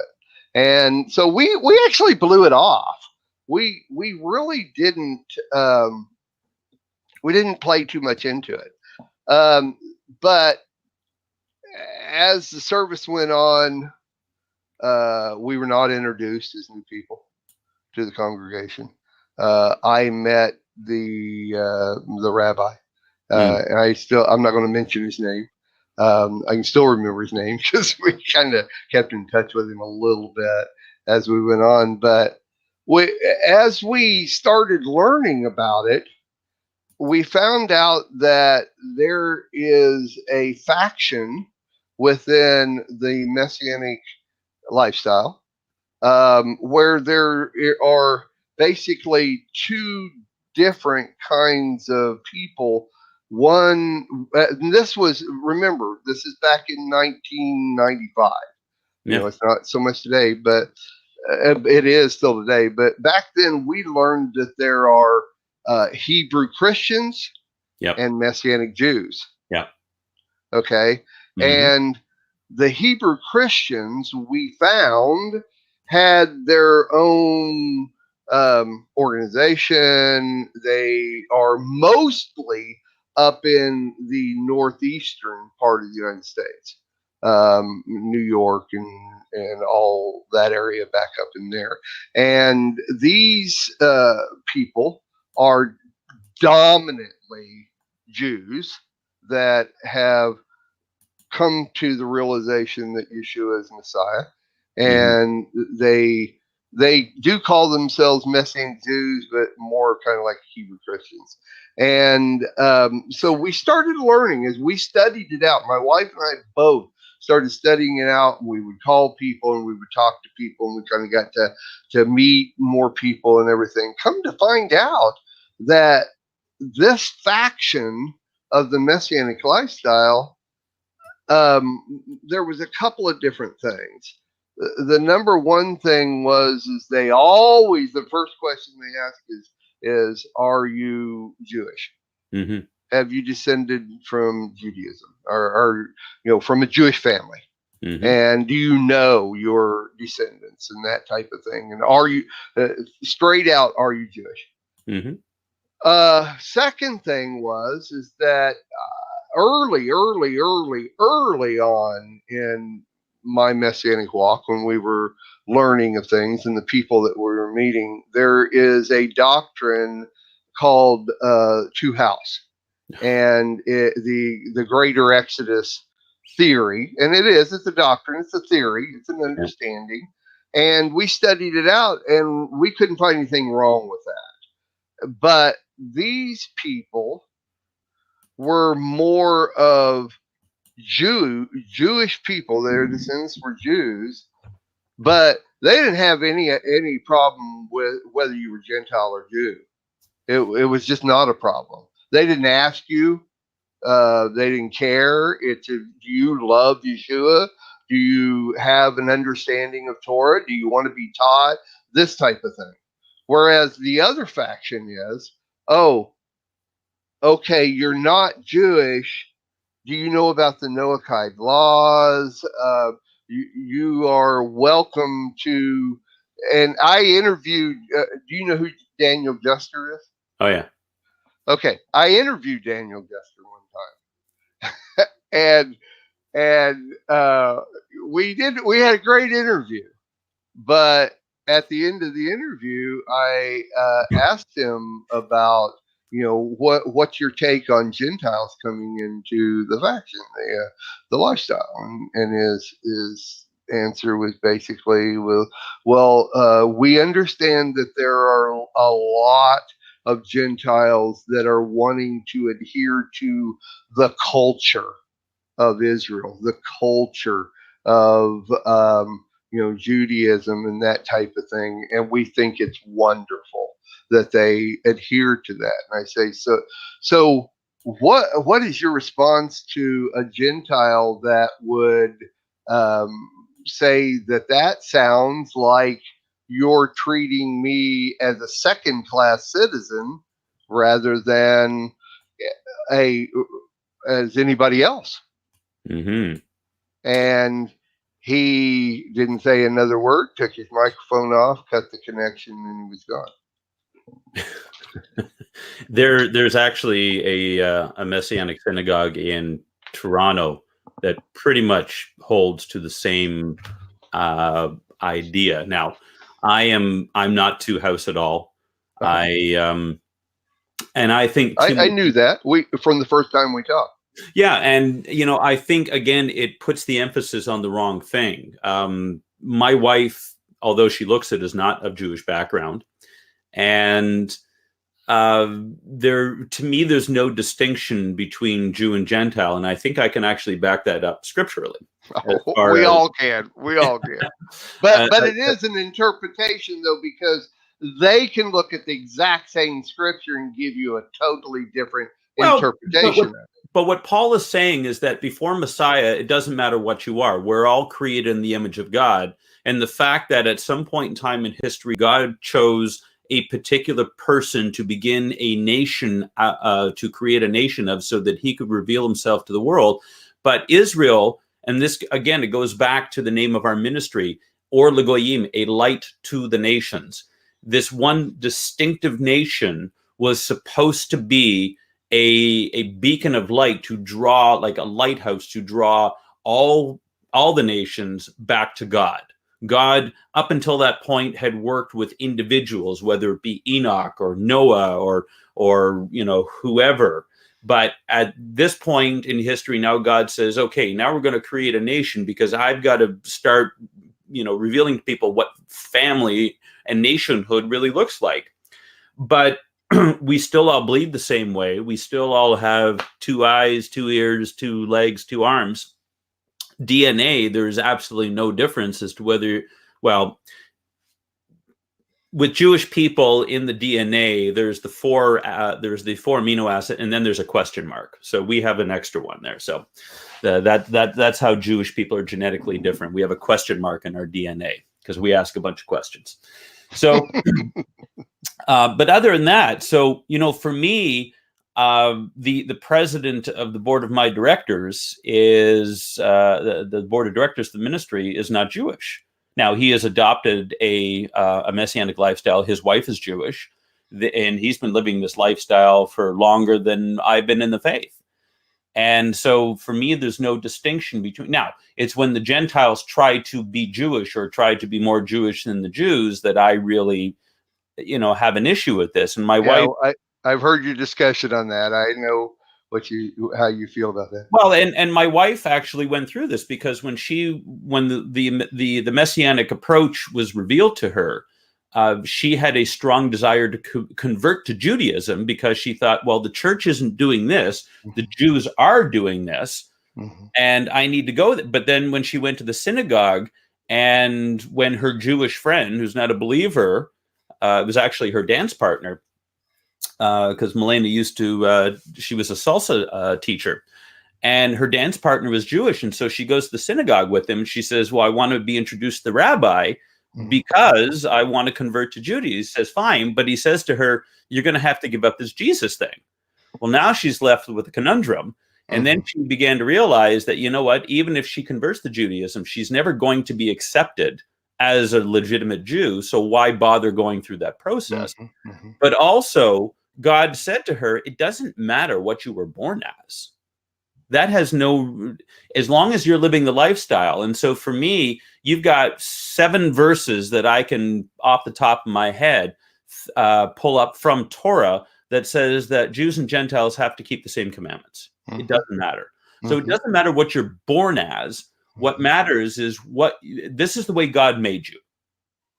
And so we actually blew it off. We really didn't, we didn't play too much into it. But as the service went on, we were not introduced as new people to the congregation. I met the rabbi, and I'm not going to mention his name. I can still remember his name because we kind of kept in touch with him a little bit as we went on. But as we started learning about it, we found out that there is a faction within the Messianic lifestyle, where there are basically two different kinds of people. One, remember, this is back in 1995. Yeah. It's not so much today, but it is still today. But back then, we learned that there are Hebrew Christians, Yep. and Messianic Jews. Yeah. Okay. Mhm. And the Hebrew Christians, we found, had their own organization. They are mostly up in the northeastern part of the United States, New York and all that area back up in there. And these people are dominantly Jews that have come to the realization that Yeshua is Messiah, and they do call themselves Messianic Jews, but more kind of like Hebrew Christians. And so we started learning as we studied it out. My wife and I both started studying it out, and we would call people and we would talk to people, and we kind of got to meet more people and everything. Come to find out that this faction of the Messianic lifestyle there was a couple of different things. The number one thing is they always, the first question they ask is are you Jewish? Mm-hmm. Have you descended from Judaism or from a Jewish family? Mm-hmm. And do you know your descendants and that type of thing? And are you straight out? Are you Jewish? Mm-hmm. Second thing is that early on in my Messianic walk, when we were learning of things and the people that we were meeting, there is a doctrine called Two House, and the Greater Exodus theory, and it's a doctrine, it's a theory, it's an understanding, and we studied it out, and we couldn't find anything wrong with that. But these people were more of Jewish people. Their descendants were Jews, but they didn't have any problem with whether you were Gentile or Jew. It was just not a problem. They didn't ask you. They didn't care. Do you love Yeshua? Do you have an understanding of Torah? Do you want to be taught? This type of thing. Whereas the other faction is, oh, okay, you're not Jewish. Do you know about the Noahide laws? You are welcome to. And I interviewed. Do you know who Daniel Juster is? Oh yeah. Okay, I interviewed Daniel Juster one time, and we had a great interview. But at the end of the interview, I asked him about what's your take on Gentiles coming into the faction, the lifestyle, and his answer was basically, we understand that there are a lot of Gentiles that are wanting to adhere to the culture of Israel, the culture of Judaism and that type of thing, and we think it's wonderful that they adhere to that. And I say, so what is your response to a Gentile that would say that sounds like you're treating me as a second-class citizen rather than as anybody else? Mm-hmm. And he didn't say another word, took his microphone off, cut the connection, and he was gone. There's actually a Messianic synagogue in Toronto that pretty much holds to the same idea. Now, I'm not Two House at all. And I think I knew that from the first time we talked. Yeah, and I think again it puts the emphasis on the wrong thing. My wife, although she looks it, is not of Jewish background, and to me, there's no distinction between Jew and Gentile, and I think I can actually back that up scripturally. We all can. But it is an interpretation, though, because they can look at the exact same scripture and give you a totally different interpretation. But what Paul is saying is that before Messiah, it doesn't matter what you are. We're all created in the image of God. And the fact that at some point in time in history, God chose a particular person to begin a nation, to create a nation of, so that he could reveal himself to the world. But Israel, and this, again, it goes back to the name of our ministry, Or L'Goyim, a light to the nations. This one distinctive nation was supposed to be a beacon of light, to draw, like a lighthouse, to draw all the nations back to God. God, up until that point, had worked with individuals, whether it be Enoch or Noah or whoever. But at this point in history, now God says, okay, now we're going to create a nation, because I've got to start, revealing to people what family and nationhood really looks like. But we still all bleed the same way. We still all have 2 eyes, 2 ears, 2 legs, 2 arms. DNA, there's absolutely no difference as to whether, with Jewish people in the DNA, there's the 4 amino acid, and then there's a question mark. So we have an extra one there. So That's how Jewish people are genetically different. We have a question mark in our DNA because we ask a bunch of questions. So, but other than that, so for me, the president of the board of my directors is the board of directors of the ministry is not Jewish. Now he has adopted a messianic lifestyle. His wife is Jewish, and he's been living this lifestyle for longer than I've been in the faith. And so for me, there's no distinction between. Now, it's when the Gentiles try to be Jewish or try to be more Jewish than the Jews that I really, have an issue with this. And my wife. I've heard your discussion on that. I know how you feel about that. Well, and my wife actually went through this because when the messianic approach was revealed to her, she had a strong desire to convert to Judaism because she thought, well, the church isn't doing this. The Jews are doing this. And I need to go. But then when she went to the synagogue and when her Jewish friend, who's not a believer, it was actually her dance partner, because Milena she was a salsa teacher. And her dance partner was Jewish. And so she goes to the synagogue with him. She says, well, I want to be introduced to the rabbi because I want to convert to Judaism. He says, fine. But he says to her, you're going to have to give up this Jesus thing. Well, now she's left with a conundrum. And then she began to realize that, you know what, even if she converts to Judaism, she's never going to be accepted as a legitimate Jew. So why bother going through that process? But also, God said to her, it doesn't matter what you were born as. That has as long as you're living the lifestyle. And so for me, you've got 7 verses that I can, off the top of my head, pull up from Torah that says that Jews and Gentiles have to keep the same commandments. It doesn't matter. So it doesn't matter what you're born as. What matters is this is the way God made you.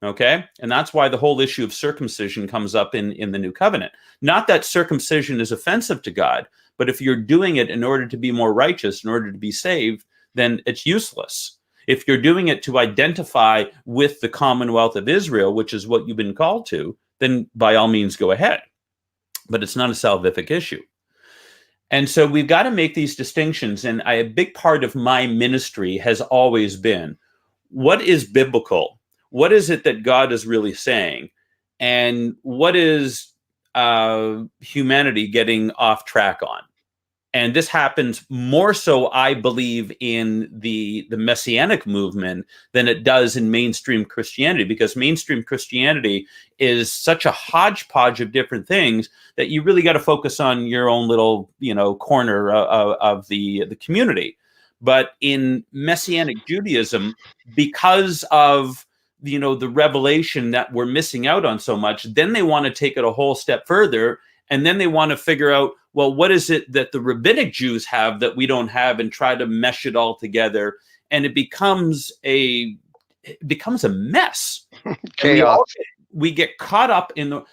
Okay. And that's why the whole issue of circumcision comes up in the new covenant. Not that circumcision is offensive to God, but if you're doing it in order to be more righteous, in order to be saved, then it's useless. If you're doing it to identify with the Commonwealth of Israel, which is what you've been called to, then by all means go ahead. But it's not a salvific issue. And so we've got to make these distinctions. And a big part of my ministry has always been, what is biblical? What is it that God is really saying? And what is humanity getting off track on? And this happens more so, I believe, in the Messianic movement than it does in mainstream Christianity, because mainstream Christianity is such a hodgepodge of different things that you really got to focus on your own little, corner of the community. But in Messianic Judaism, because of the revelation that we're missing out on so much, then they want to take it a whole step further. And then they want to figure out, well, what is it that the rabbinic Jews have that we don't have, and try to mesh it all together. And it becomes a mess. Chaos. We get caught up in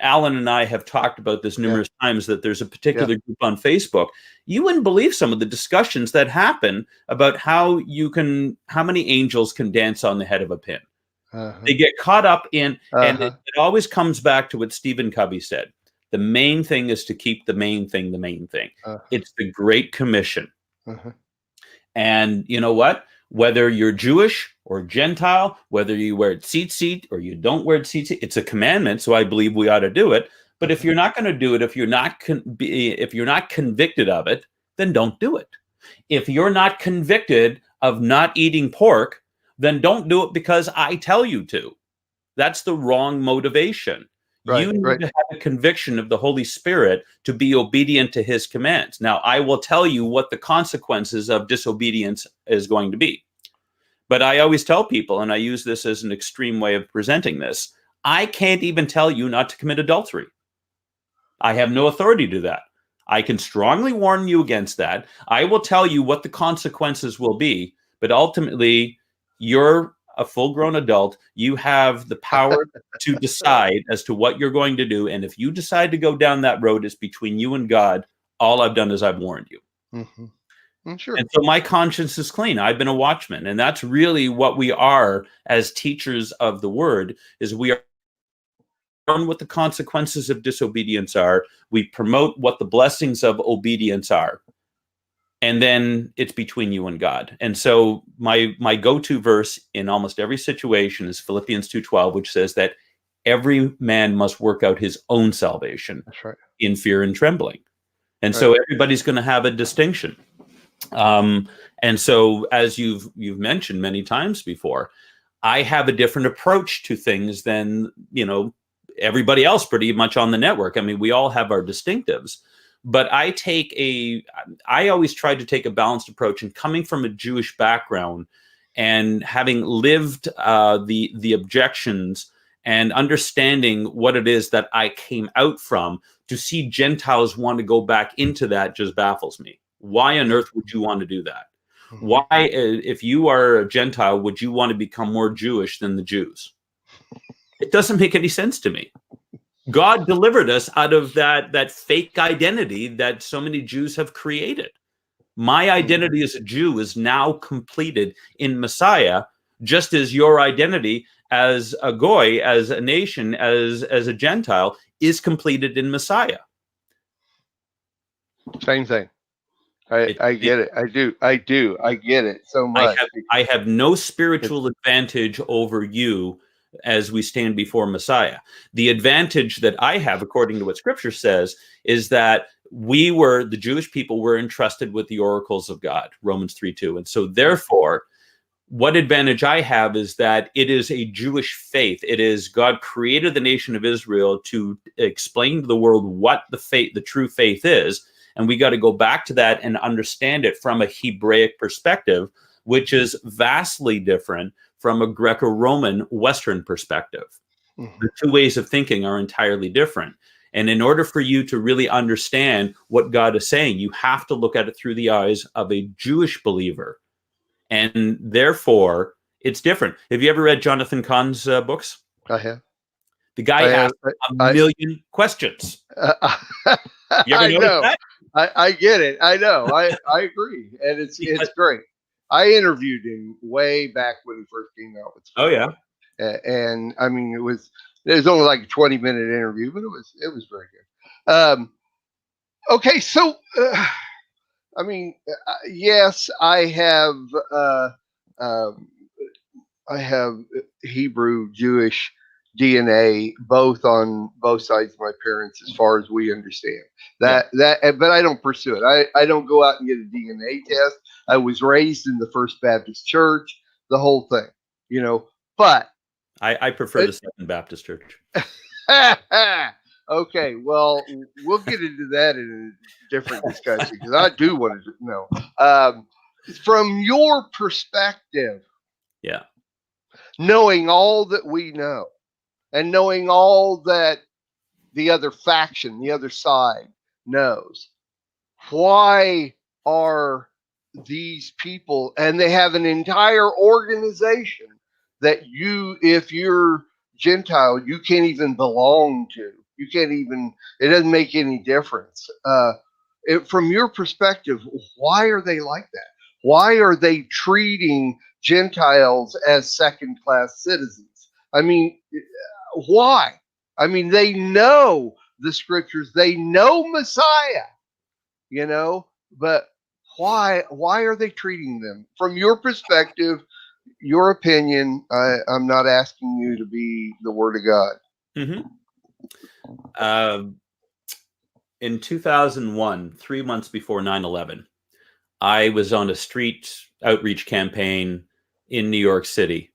Alan and I have talked about this numerous times, that there's a particular group on Facebook. You wouldn't believe some of the discussions that happen about how many angels can dance on the head of a pin. They get caught up in, and it always comes back to what Stephen Covey said. The main thing is to keep the main thing the main thing. It's the Great Commission. And you know what? Whether you're Jewish or Gentile, whether you wear tzitzit or you don't wear tzitzit, it's a commandment. So I believe we ought to do it. But if you're not going to do it, if you're not convicted of it, then don't do it. If you're not convicted of not eating pork, then don't do it because I tell you to. That's the wrong motivation. You need to have a conviction of the Holy Spirit to be obedient to his commands. Now, I will tell you what the consequences of disobedience is going to be. But I always tell people, and I use this as an extreme way of presenting this, I can't even tell you not to commit adultery. I have no authority to do that. I can strongly warn you against that. I will tell you what the consequences will be, but ultimately, you're a full-grown adult. You have the power to decide as to what you're going to do. And if you decide to go down that road, it's between you and God. All I've done is I've warned you. Sure. And so my conscience is clean. I've been a watchman. And that's really what we are as teachers of the word, is we are on what the consequences of disobedience are. We promote what the blessings of obedience are. and then it's between you and God. And so my go-to verse in almost every situation is Philippians 2:12, which says that every man must work out his own salvation. That's right. In fear and trembling. And so everybody's going to have a distinction. And so, as you've mentioned many times before, I have a different approach to things than, everybody else pretty much on the network. I mean, we all have our distinctives, but I always try to take a balanced approach, and coming from a Jewish background and having lived the objections and understanding what it is that I came out from, to see Gentiles want to go back into that just baffles me. Why on earth would you want to do that? Why, if you are a Gentile, would you want to become more Jewish than the Jews? It doesn't make any sense to me. God delivered us out of that fake identity that so many Jews have created. My identity as a Jew is now completed in Messiah, just as your identity as a Goy, as a nation, as a Gentile, is completed in Messiah. Same thing. I get it. I do. I get it so much. I have no spiritual advantage over you as we stand before Messiah. The advantage that I have, according to what Scripture says, is that the Jewish people were entrusted with the oracles of God, Romans 3:2. And so therefore, what advantage I have is that it is a Jewish faith. It is God created the nation of Israel to explain to the world what the true faith is. And we got to go back to that and understand it from a Hebraic perspective, which is vastly different from a Greco-Roman Western perspective. The two ways of thinking are entirely different. And in order for you to really understand what God is saying, you have to look at it through the eyes of a Jewish believer. And therefore, it's different. Have you ever read Jonathan Cahn's books? I have. The guy asked a million questions. You ever notice that? I get it. I know. I agree. And it's great. I interviewed him way back when he first came out with Oh, yeah. And I mean, it was only like a 20-minute interview, but it was very good. Okay. So, I mean, yes, I have Hebrew Jewish DNA on both sides of my parents, as far as we understand that, but I don't pursue it. I don't go out and get a DNA test. I was raised in the First Baptist Church, the whole thing, but I prefer the Second Baptist Church. Okay, well, we'll get into that in a different discussion, because I do want to know from your perspective. Yeah. Knowing all that we know, and knowing all that the other faction, the other side knows, why are these people, and they have an entire organization that if you're Gentile, you can't even belong to. You can't even, it doesn't make any difference. From your perspective, why are they like that? Why are they treating Gentiles as second-class citizens? I mean, why? I mean, they know the scriptures, they know Messiah, but why are they treating them? From your perspective, your opinion, I'm not asking you to be the word of God. Mm-hmm. In 2001, 3 months before 9/11, I was on a street outreach campaign in New York City.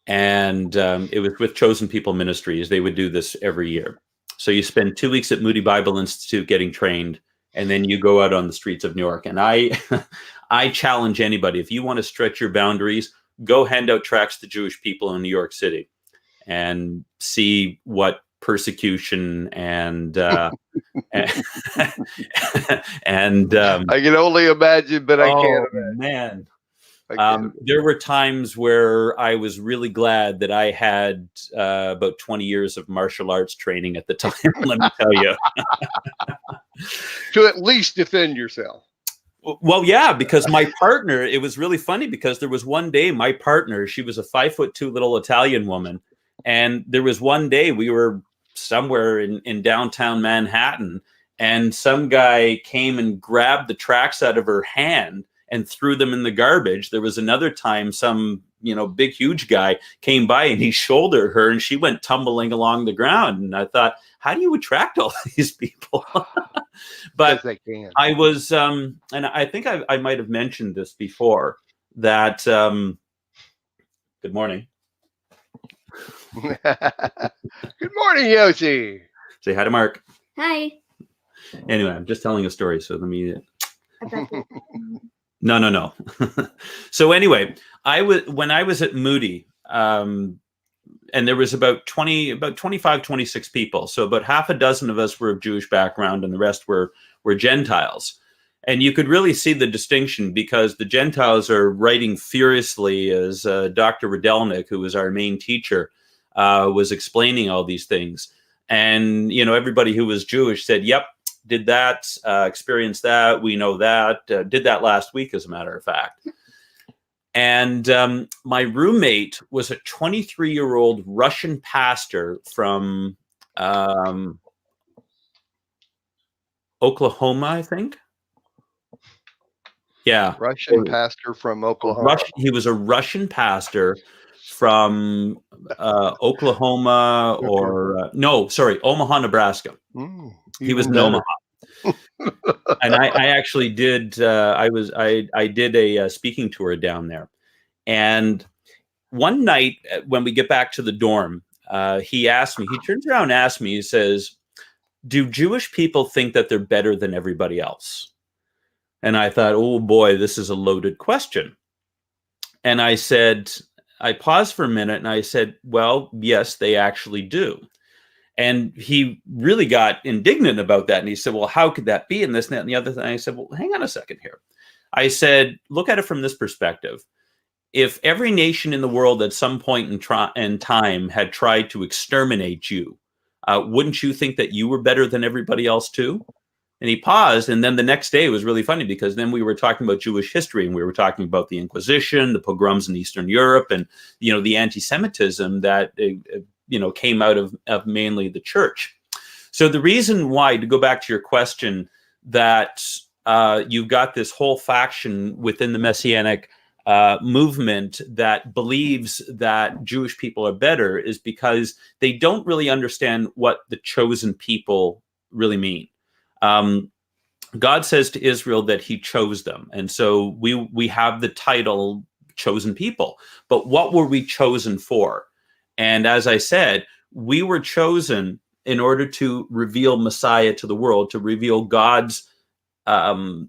And it was with Chosen People Ministries. They would do this every year. So you spend 2 weeks at Moody Bible Institute getting trained, and then you go out on the streets of New York. And I challenge anybody, if you want to stretch your boundaries, go hand out tracts to Jewish people in New York City and see what persecution and and I can only imagine, but I can't imagine. Man. There were times where I was really glad that I had about 20 years of martial arts training at the time, let me tell you. To at least defend yourself. Well, yeah, because my partner, it was really funny, because there was one day my partner, she was a 5'2" little Italian woman. And there was one day we were somewhere in downtown Manhattan, and some guy came and grabbed the tracts out of her hand and threw them in the garbage. There was another time some, big, huge guy came by and he shouldered her and she went tumbling along the ground. And I thought, how do you attract all these people? But they can. I was, and I think I might have mentioned this before, that, good morning. Good morning, Yoshi. Say hi to Mark. Hi. Anyway, I'm just telling a story, so let me... No. So anyway, when I was at Moody, and there was about 25, 26 people. So about half a dozen of us were of Jewish background and the rest were Gentiles. And you could really see the distinction because the Gentiles are writing furiously as Dr. Radelnik, who was our main teacher, was explaining all these things. And, everybody who was Jewish said, yep, did that, experienced that, we know that, did that last week, as a matter of fact. And my roommate was a 23-year-old Russian pastor from Oklahoma, I think. Yeah. Russian pastor from Oklahoma. He was a Russian pastor from Oklahoma Omaha, Nebraska. He was in Omaha. And I actually did, I did a speaking tour down there. And one night when we get back to the dorm, he turns around and asked me, he says, do Jewish people think that they're better than everybody else? And I thought, oh boy, this is a loaded question. And I paused for a minute and I said, well, yes, they actually do. And he really got indignant about that. And he said, well, how could that be? And this, and that, and the other thing. And I said, well, hang on a second here. I said, look at it from this perspective. If every nation in the world at some point in time had tried to exterminate you, wouldn't you think that you were better than everybody else too? And he paused. And then the next day it was really funny because then we were talking about Jewish history and we were talking about the Inquisition, the pogroms in Eastern Europe, and, the anti-Semitism that, came out of mainly the church. So the reason why, to go back to your question, that you've got this whole faction within the Messianic movement that believes that Jewish people are better is because they don't really understand what the chosen people really mean. God says to Israel that he chose them. And so we have the title chosen people. But what were we chosen for? And as I said, we were chosen in order to reveal Messiah to the world, to reveal God's, the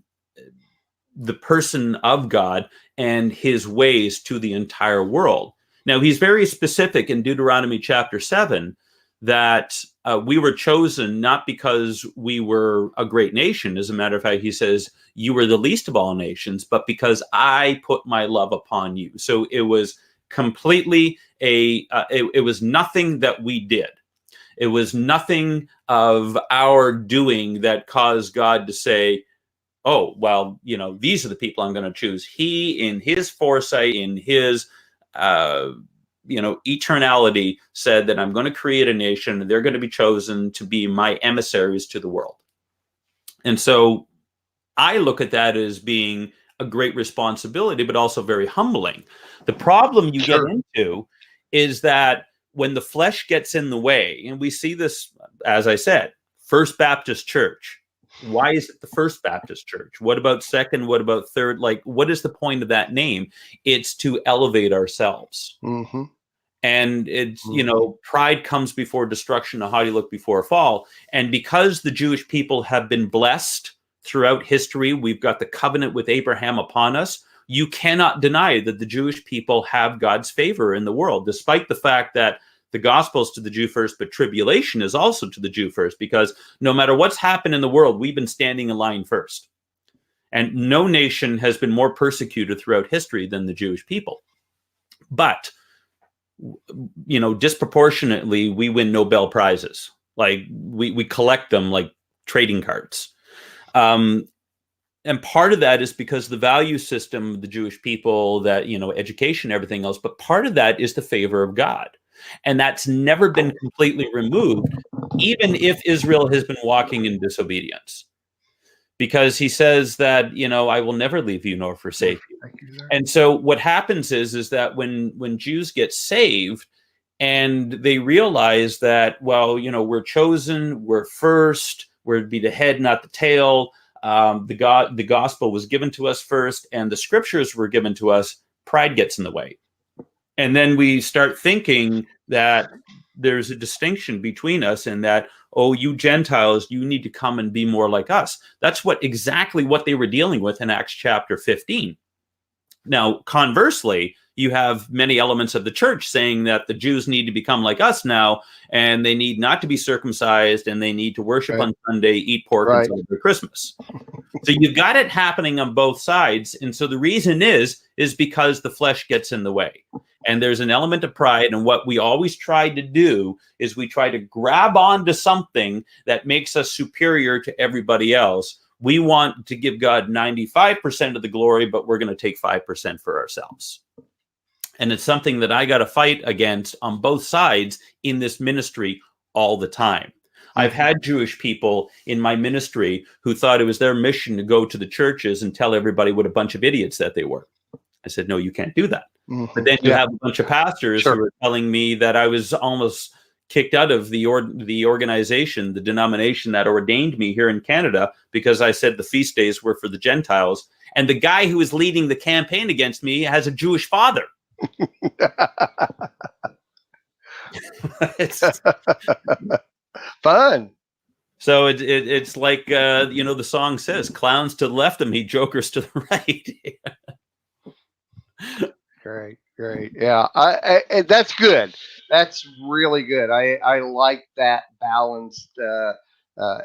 person of God and his ways to the entire world. Now, he's very specific in Deuteronomy chapter 7 that we were chosen not because we were a great nation. As a matter of fact, he says, you were the least of all nations, but because I put my love upon you. So it was completely it was nothing that we did. It was nothing of our doing that caused God to say, oh, well, these are the people I'm going to choose. He, in his foresight, in his, eternality, said that I'm going to create a nation and they're going to be chosen to be my emissaries to the world. And so I look at that as being a great responsibility, but also very humbling. The problem you get into is that when the flesh gets in the way, and we see this, as I said, First Baptist Church. Why is it the First Baptist Church? What about second? What about third? Like, what is the point of that name? It's to elevate ourselves. Mm-hmm. And it's, pride comes before destruction, a haughty look before a fall. And because the Jewish people have been blessed throughout history, we've got the covenant with Abraham upon us. You cannot deny that the Jewish people have God's favor in the world, despite the fact that the gospel is to the Jew first, but tribulation is also to the Jew first, because no matter what's happened in the world, we've been standing in line first. And no nation has been more persecuted throughout history than the Jewish people. But, disproportionately, we win Nobel Prizes. Like, we collect them like trading cards. And part of that is because the value system of the Jewish people, that, education, everything else, but part of that is the favor of God. And that's never been completely removed. even if Israel has been walking in disobedience. Because he says that, I will never leave you nor forsake you. And so what happens is that when Jews get saved and they realize that, we're chosen, we're first, we're to be the head, not the tail. The gospel was given to us first, and the scriptures were given to us. Pride gets in the way. And then we start thinking that there's a distinction between us and that, oh, you Gentiles, you need to come and be more like us. That's exactly what they were dealing with in Acts chapter 15. Now, conversely, you have many elements of the church saying that the Jews need to become like us now, and they need not to be circumcised, and they need to worship on Sunday, eat pork, and celebrate Christmas. So you've got it happening on both sides. And so the reason is because the flesh gets in the way. And there's an element of pride. And what we always try to do is we try to grab onto something that makes us superior to everybody else. We want to give God 95% of the glory, but we're going to take 5% for ourselves. And it's something that I got to fight against on both sides in this ministry all the time. I've had Jewish people in my ministry who thought it was their mission to go to the churches and tell everybody what a bunch of idiots that they were. I said, no, you can't do that. But then you have a bunch of pastors who are telling me that I was almost kicked out of the organization, the denomination that ordained me here in Canada, because I said the feast days were for the Gentiles. And the guy who was leading the campaign against me has a Jewish father. It's fun. So it's like, the song says, clowns to the left of me, jokers to the right. Great. Yeah, I that's good. That's really good. I like that balanced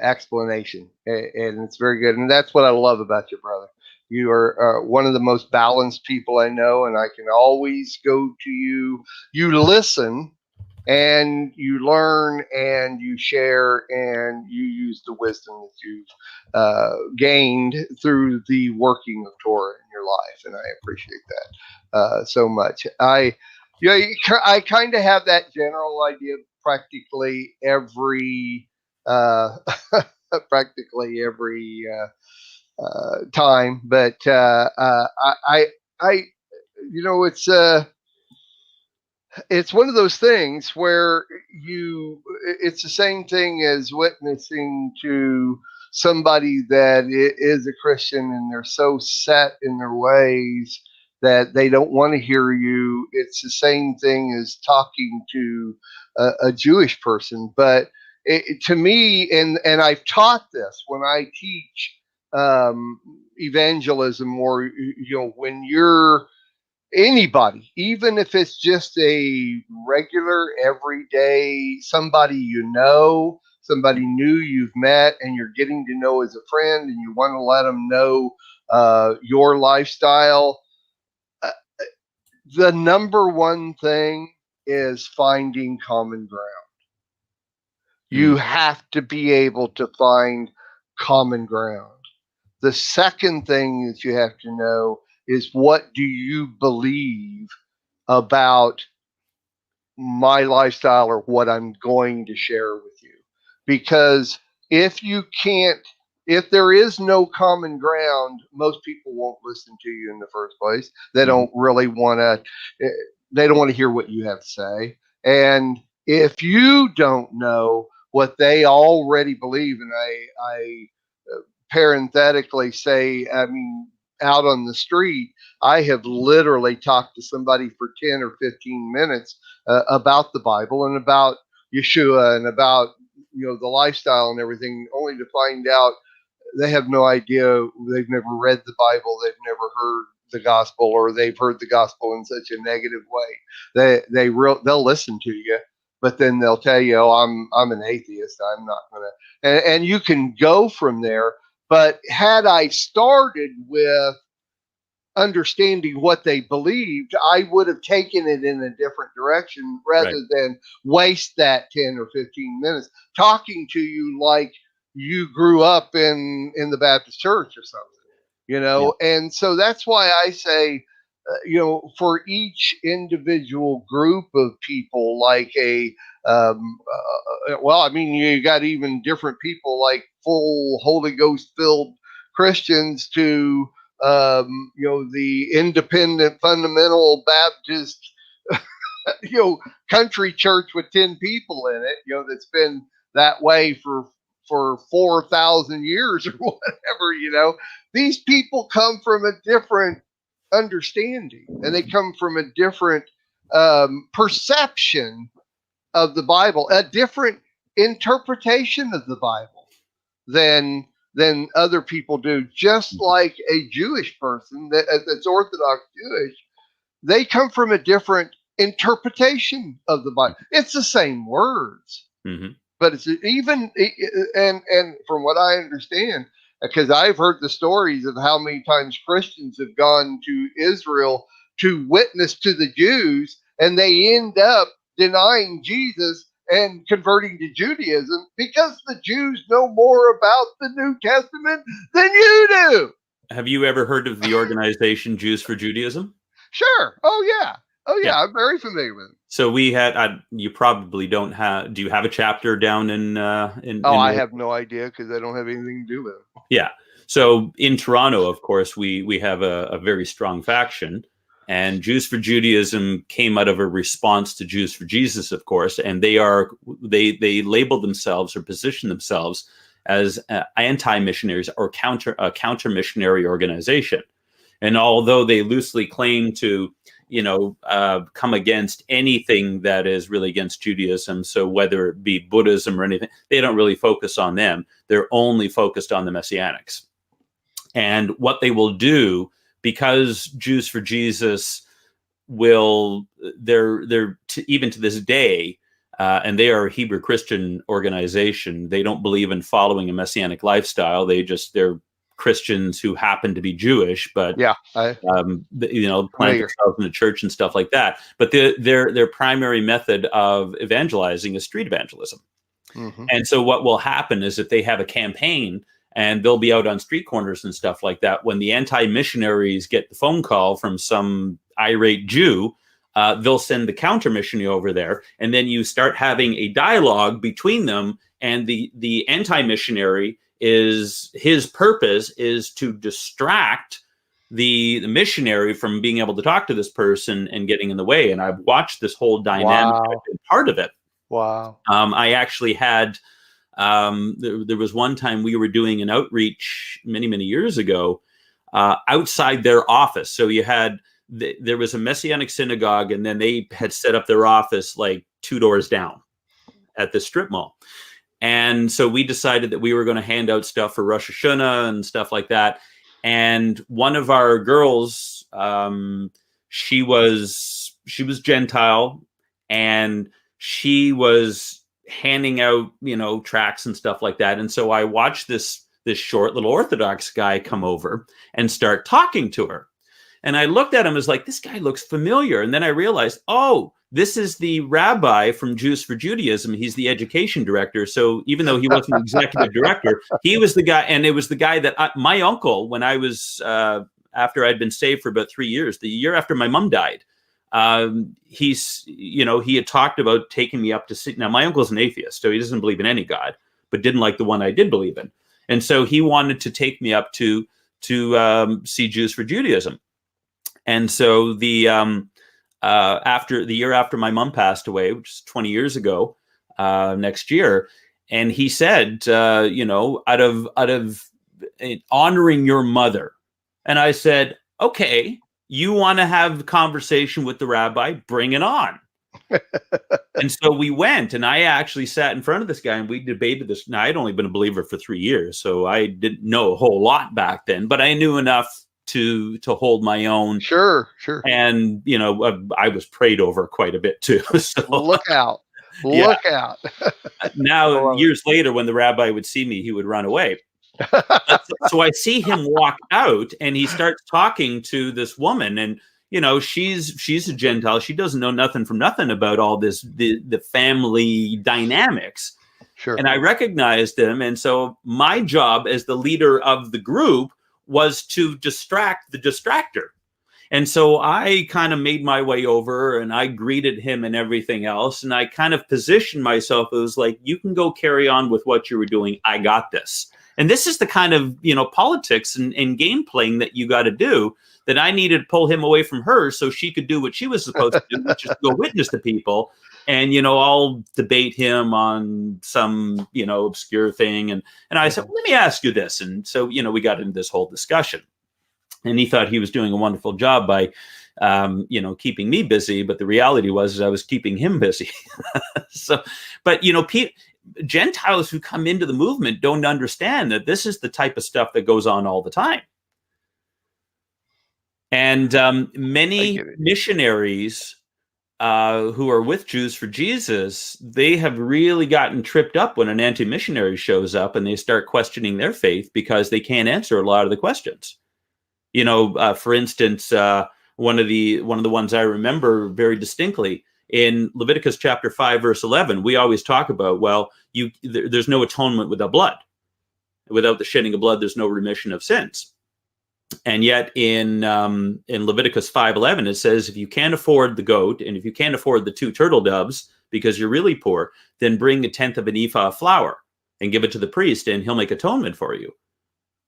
explanation, and it's very good. And that's what I love about you, brother. You are one of the most balanced people I know, and I can always go to you. You listen, and you learn, and you share, and you use the wisdom that you've gained through the working of Torah in your life, and I appreciate that so much. I kind of have that general idea practically every time, but it's one of those things where it's the same thing as witnessing to somebody that is a Christian and they're so set in their ways that they don't want to hear you. It's the same thing as talking to a Jewish person. But to me, and I've taught this when I teach evangelism, or when you're anybody, even if it's just a regular, everyday, somebody somebody new you've met and you're getting to know as a friend, and you want to let them know your lifestyle, the number one thing is finding common ground. You have to be able to find common ground. The second thing that you have to know is, what do you believe about my lifestyle or what I'm going to share with you? Because if there is no common ground, most people won't listen to you in the first place. They don't really want to hear what you have to say. And if you don't know what they already believe, and I parenthetically say, I mean, out on the street, I have literally talked to somebody for 10 or 15 minutes about the Bible and about Yeshua and about the lifestyle and everything, only to find out they have no idea. They've never read the Bible. They've never heard the gospel, or they've heard the gospel in such a negative way. They'll listen to you, but then they'll tell you, "Oh, I'm an atheist. I'm not gonna." And you can go from there. But had I started with understanding what they believed, I would have taken it in a different direction rather than waste that 10 or 15 minutes talking to you like you grew up in the Baptist church or something, And so that's why I say, for each individual group of people, like a Well, I mean, you got even different people like full Holy Ghost filled Christians to, the independent fundamental Baptist, country church with 10 people in it, that's been that way for 4,000 years or whatever. These people come from a different understanding, and they come from a different perception of the Bible, a different interpretation of the Bible than other people do. Just like a Jewish person that's Orthodox Jewish, they come from a different interpretation of the Bible. It's the same words, but it's even and from what I understand, because I've heard the stories of how many times Christians have gone to Israel to witness to the Jews, and they end up denying Jesus and converting to Judaism because the Jews know more about the New Testament than you do. Have you ever heard of the organization Jews for Judaism? Sure. Oh yeah. I'm very familiar with it. So we had. You probably don't have. Do you have a chapter down in? I have no idea because I don't have anything to do with it. Yeah. So in Toronto, of course, we have a very strong faction, and Jews for Judaism came out of a response to Jews for Jesus, of course, and they label themselves or position themselves as anti-missionaries or counter missionary organization. And although they loosely claim to, come against anything that is really against Judaism, so whether it be Buddhism or anything, they don't really focus on them. They're only focused on the Messianics. And what they will do, because Jews for Jesus they're even to this day, and they are a Hebrew Christian organization. They don't believe in following a Messianic lifestyle. They're Christians who happen to be Jewish, but plant themselves in the church and stuff like that. But their primary method of evangelizing is street evangelism. And so what will happen is if they have a campaign and they'll be out on street corners and stuff like that, when the anti-missionaries get the phone call from some irate Jew, they'll send the counter missionary over there, and then you start having a dialogue between them, and the anti-missionary his purpose is to distract the missionary from being able to talk to this person and getting in the way. And I've watched this whole dynamic. I've been part of it. Wow. I actually had, there was one time we were doing an outreach many, many years ago outside their office. So there was a Messianic synagogue, and then they had set up their office like 2 doors down at the strip mall. And so we decided that we were going to hand out stuff for Rosh Hashanah and stuff like that. And one of our girls, she was Gentile, and she was handing out, tracts and stuff like that. And so I watched this short little Orthodox guy come over and start talking to her. And I looked at him as like, this guy looks familiar. And then I realized, this is the rabbi from Jews for Judaism. He's the education director. So even though he wasn't the executive director, he was the guy. And it was the guy that my uncle, when I was, after I'd been saved for about 3 years, the year after my mom died, he had talked about taking me up to see. Now, my uncle's an atheist, so he doesn't believe in any God, but didn't like the one I did believe in. And so he wanted to take me up to see Jews for Judaism. And so after the year after my mom passed away, which is 20 years ago, next year, and he said, out of honoring your mother, and I said, okay, you want to have a conversation with the rabbi? Bring it on. And so we went, and I actually sat in front of this guy, and we debated this. Now, I'd only been a believer for 3 years, so I didn't know a whole lot back then, but I knew enough to hold my own. Sure. And, I was prayed over quite a bit too. So look out. Now, years later, when the rabbi would see me, he would run away. So I see him walk out, and he starts talking to this woman, and she's a Gentile. She doesn't know nothing from nothing about all this, the family dynamics. Sure. And I recognized him, and so my job as the leader of the group was to distract the distractor. And so I kind of made my way over and I greeted him and everything else. And I kind of positioned myself. It was like, you can go carry on with what you were doing. I got this. And this is the kind of, politics and game playing that you got to do, that I needed to pull him away from her so she could do what she was supposed to do, which is go witness to people. And, I'll debate him on some, obscure thing. And I said, let me ask you this. And so, we got into this whole discussion. And he thought he was doing a wonderful job by, keeping me busy. But the reality was I was keeping him busy. But Gentiles who come into the movement don't understand that this is the type of stuff that goes on all the time. And many missionaries who are with Jews for Jesus, they have really gotten tripped up when an anti-missionary shows up and they start questioning their faith because they can't answer a lot of the questions. For instance, one of the ones I remember very distinctly in Leviticus chapter 5, verse 11, we always talk about, there's no atonement without blood. Without the shedding of blood, there's no remission of sins. And yet in Leviticus 5:11, it says, if you can't afford the goat and if you can't afford the 2 turtle doves because you're really poor, then bring 1/10 of an ephah of flour and give it to the priest and he'll make atonement for you.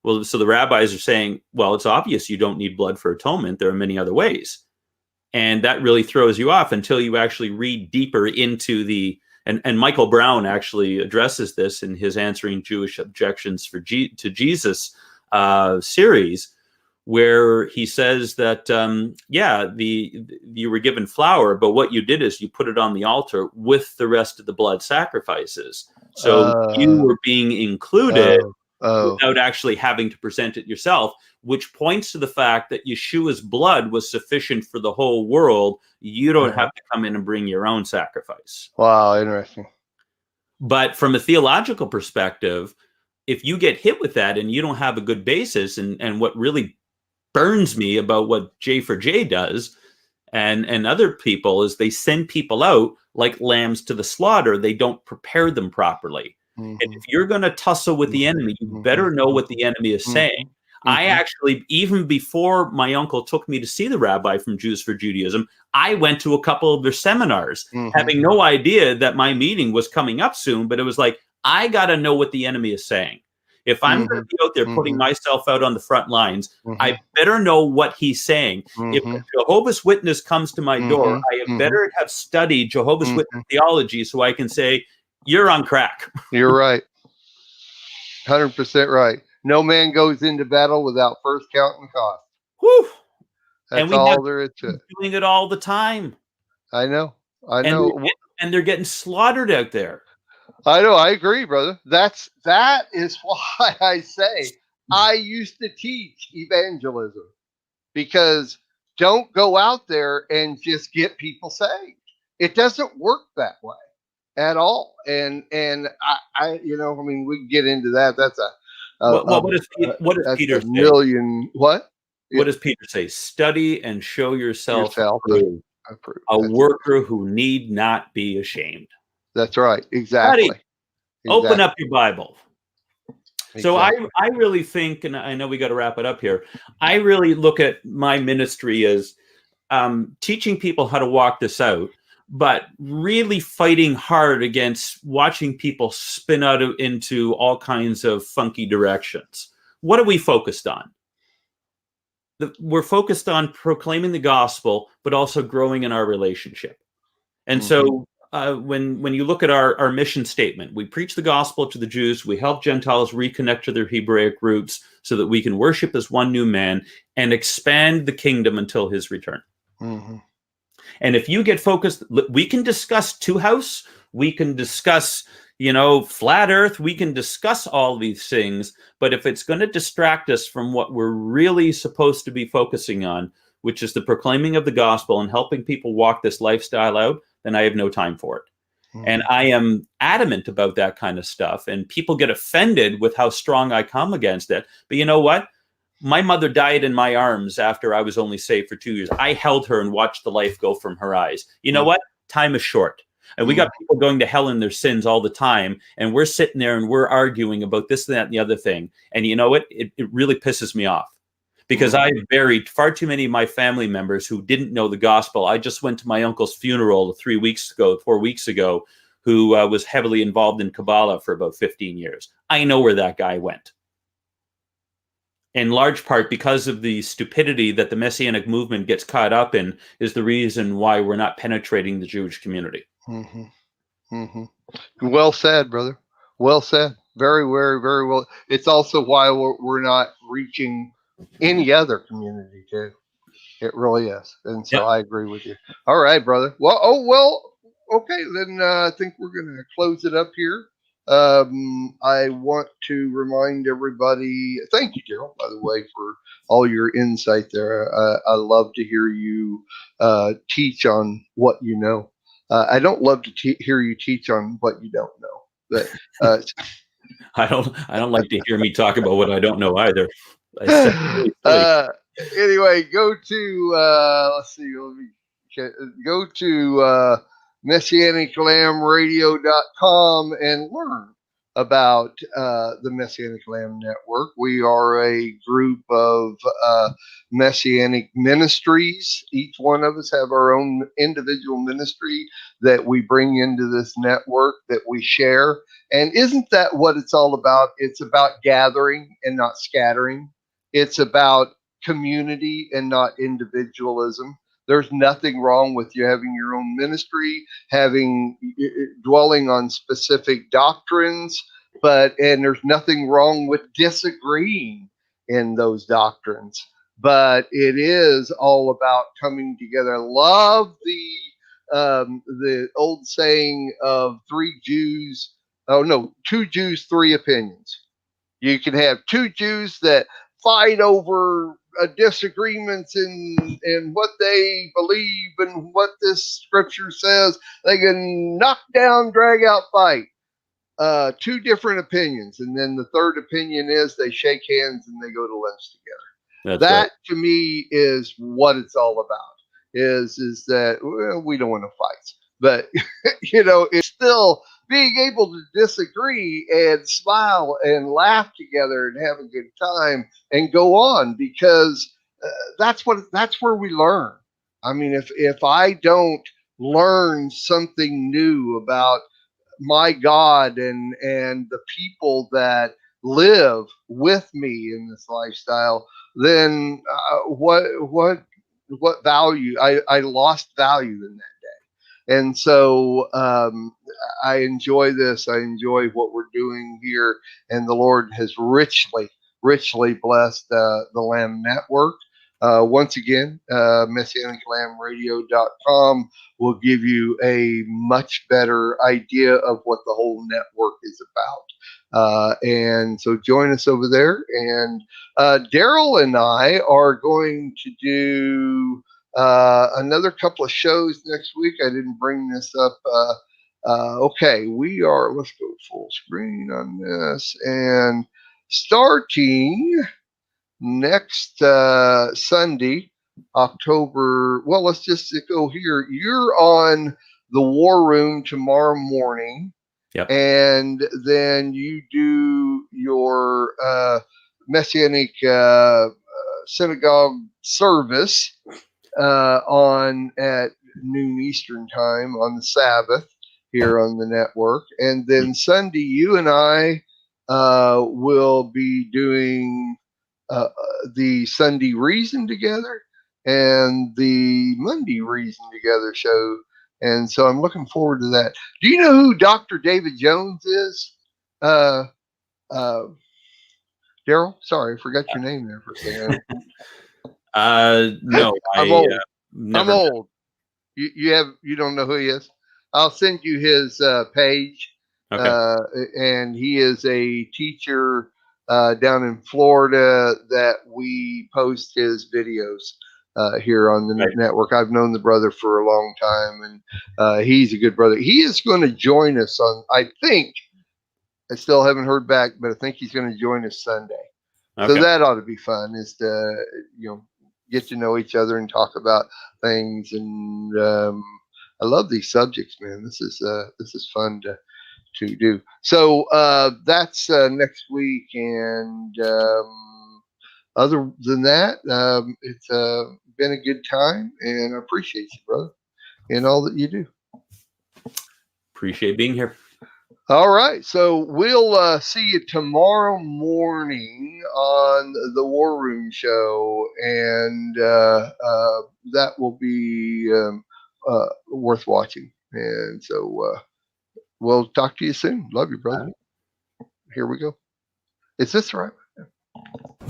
Well, so the rabbis are saying, well, it's obvious you don't need blood for atonement. There are many other ways. And that really throws you off until you actually read deeper into and Michael Brown actually addresses this in his Answering Jewish Objections to Jesus series, where he says that, you were given flour, but what you did is you put it on the altar with the rest of the blood sacrifices. So you were being included without actually having to present it yourself, which points to the fact that Yeshua's blood was sufficient for the whole world. You don't have to come in and bring your own sacrifice. Wow, interesting. But from a theological perspective, if you get hit with that and you don't have a good basis, and what really burns me about what J4J does and other people is they send people out like lambs to the slaughter. They don't prepare them properly. And if you're going to tussle with the enemy, you better know what the enemy is saying. I actually, even before my uncle took me to see the rabbi from Jews for Judaism, I went to a couple of their seminars, having no idea that my meeting was coming up soon. But it was like, I got to know what the enemy is saying. If I'm going to be out there putting myself out on the front lines, I better know what he's saying. If a Jehovah's Witness comes to my door, I better have studied Jehovah's Witness theology so I can say, you're on crack. You're right. 100% right. No man goes into battle without first counting cost. Whew. That's all there is to it. Doing it all the time. I know. And they're getting slaughtered out there. I know. I agree, brother. That is why I say I used to teach evangelism, because don't go out there and just get people saved. It doesn't work that way at all. And I we can get into that. That's what does Peter say? What? What does Peter say? Study and show yourself approved, a worker who need not be ashamed. That's right. Exactly. Open up your Bible. Exactly. So I really think, and I know we got to wrap it up here, I really look at my ministry as teaching people how to walk this out, but really fighting hard against watching people spin out into all kinds of funky directions. What are we focused on? We're focused on proclaiming the gospel, but also growing in our relationship. And so when you look at our mission statement, we preach the gospel to the Jews, we help Gentiles reconnect to their Hebraic roots so that we can worship as one new man and expand the kingdom until his return. And if you get focused, we can discuss two house, we can discuss, flat earth, we can discuss all these things, but if it's going to distract us from what we're really supposed to be focusing on, which is the proclaiming of the gospel and helping people walk this lifestyle out, then I have no time for it. And I am adamant about that kind of stuff. And people get offended with how strong I come against it. But you know what? My mother died in my arms after I was only saved for 2 years. I held her and watched the life go from her eyes. You know what? Time is short. And we got people going to hell in their sins all the time. And we're sitting there and we're arguing about this, that, and the other thing. And you know what? It really pisses me off. because I buried far too many of my family members who didn't know the gospel. I just went to my uncle's funeral 4 weeks ago, who was heavily involved in Kabbalah for about 15 years. I know where that guy went. In large part because of the stupidity that the Messianic movement gets caught up in is the reason why we're not penetrating the Jewish community. Mm-hmm. Mm-hmm. Well said, brother. Well said. Very, very, very well. It's also why we're not reaching any other community too. It really is. And so I agree with you. All right, brother. Well, okay. Then I think we're going to close it up here. I want to remind everybody, thank you, Daryl, by the way, for all your insight there. I love to hear you teach on what you know. I don't love to hear you teach on what you don't know. But I don't like to hear me talk about what I don't know either. Anyway, go to let's see, go to messianiclamradio.com and learn about the Messianic Lamb Network. We are a group of Messianic ministries. Each one of us have our own individual ministry that we bring into this network that we share. And isn't that what it's all about? It's about gathering and not scattering. It's about community and not individualism. There's nothing wrong with you having your own ministry, dwelling on specific doctrines, and there's nothing wrong with disagreeing in those doctrines. But it is all about coming together. I love the old saying of two Jews, 3 opinions. You can have 2 Jews that fight over disagreements in what they believe and what this scripture says. They can knock down, drag out, fight. 2 different opinions, and then the third opinion is they shake hands and they go to lunch together. That to me is what it's all about. Is that we don't want to fight, but it's still being able to disagree and smile and laugh together and have a good time and go on, because that's where we learn. I mean, if I don't learn something new about my God and the people that live with me in this lifestyle, then what value? I lost value in that day. And so I enjoy this. I enjoy what we're doing here, and the Lord has richly blessed the Lamb Network. Once again, MessianicLambRadio.com will give you a much better idea of what the whole network is about. And so join us over there. And Daryl and I are going to do another couple of shows next week. I didn't bring this up. Okay, let's go full screen on this. And starting next Sunday, October, let's just go here. You're on the War Room tomorrow morning. Yep. And then you do your Messianic synagogue service at noon Eastern time on the Sabbath here on the network. And then Sunday, you and I will be doing the Sunday Reason Together and the Monday Reason Together show. And so I'm looking forward to that. Do you know who Dr. David Jones is? Daryl? Sorry, I forgot your name there for a second. No, I'm old. I'm old. You don't know who he is? I'll send you his page. Okay. And he is a teacher down in Florida that we post his videos here on the network. I've known the brother for a long time, and he's a good brother. He is going to join us on, I think, I still haven't heard back, but I think he's going to join us Sunday. Okay. So that ought to be fun, is to, get to know each other and talk about things. And I love these subjects, man. This is fun to do. So that's next week. And other than that, it's been a good time, and I appreciate you, brother, and all that you do. Appreciate being here. All right, so we'll see you tomorrow morning on the War Room Show, and that will be worth watching. And so we'll talk to you soon. Love you, brother. Here we go. Is this right?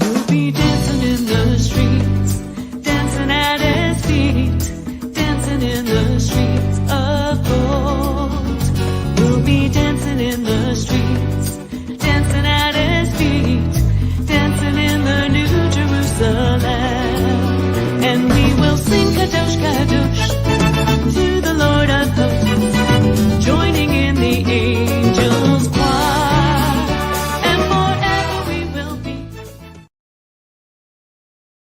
We'll be dancing in the streets, dancing at his feet, dancing in the streets of gold. We'll be dancing in the streets, dancing at his feet, dancing in the New Jerusalem. And we will sing Kadosh, Kadosh,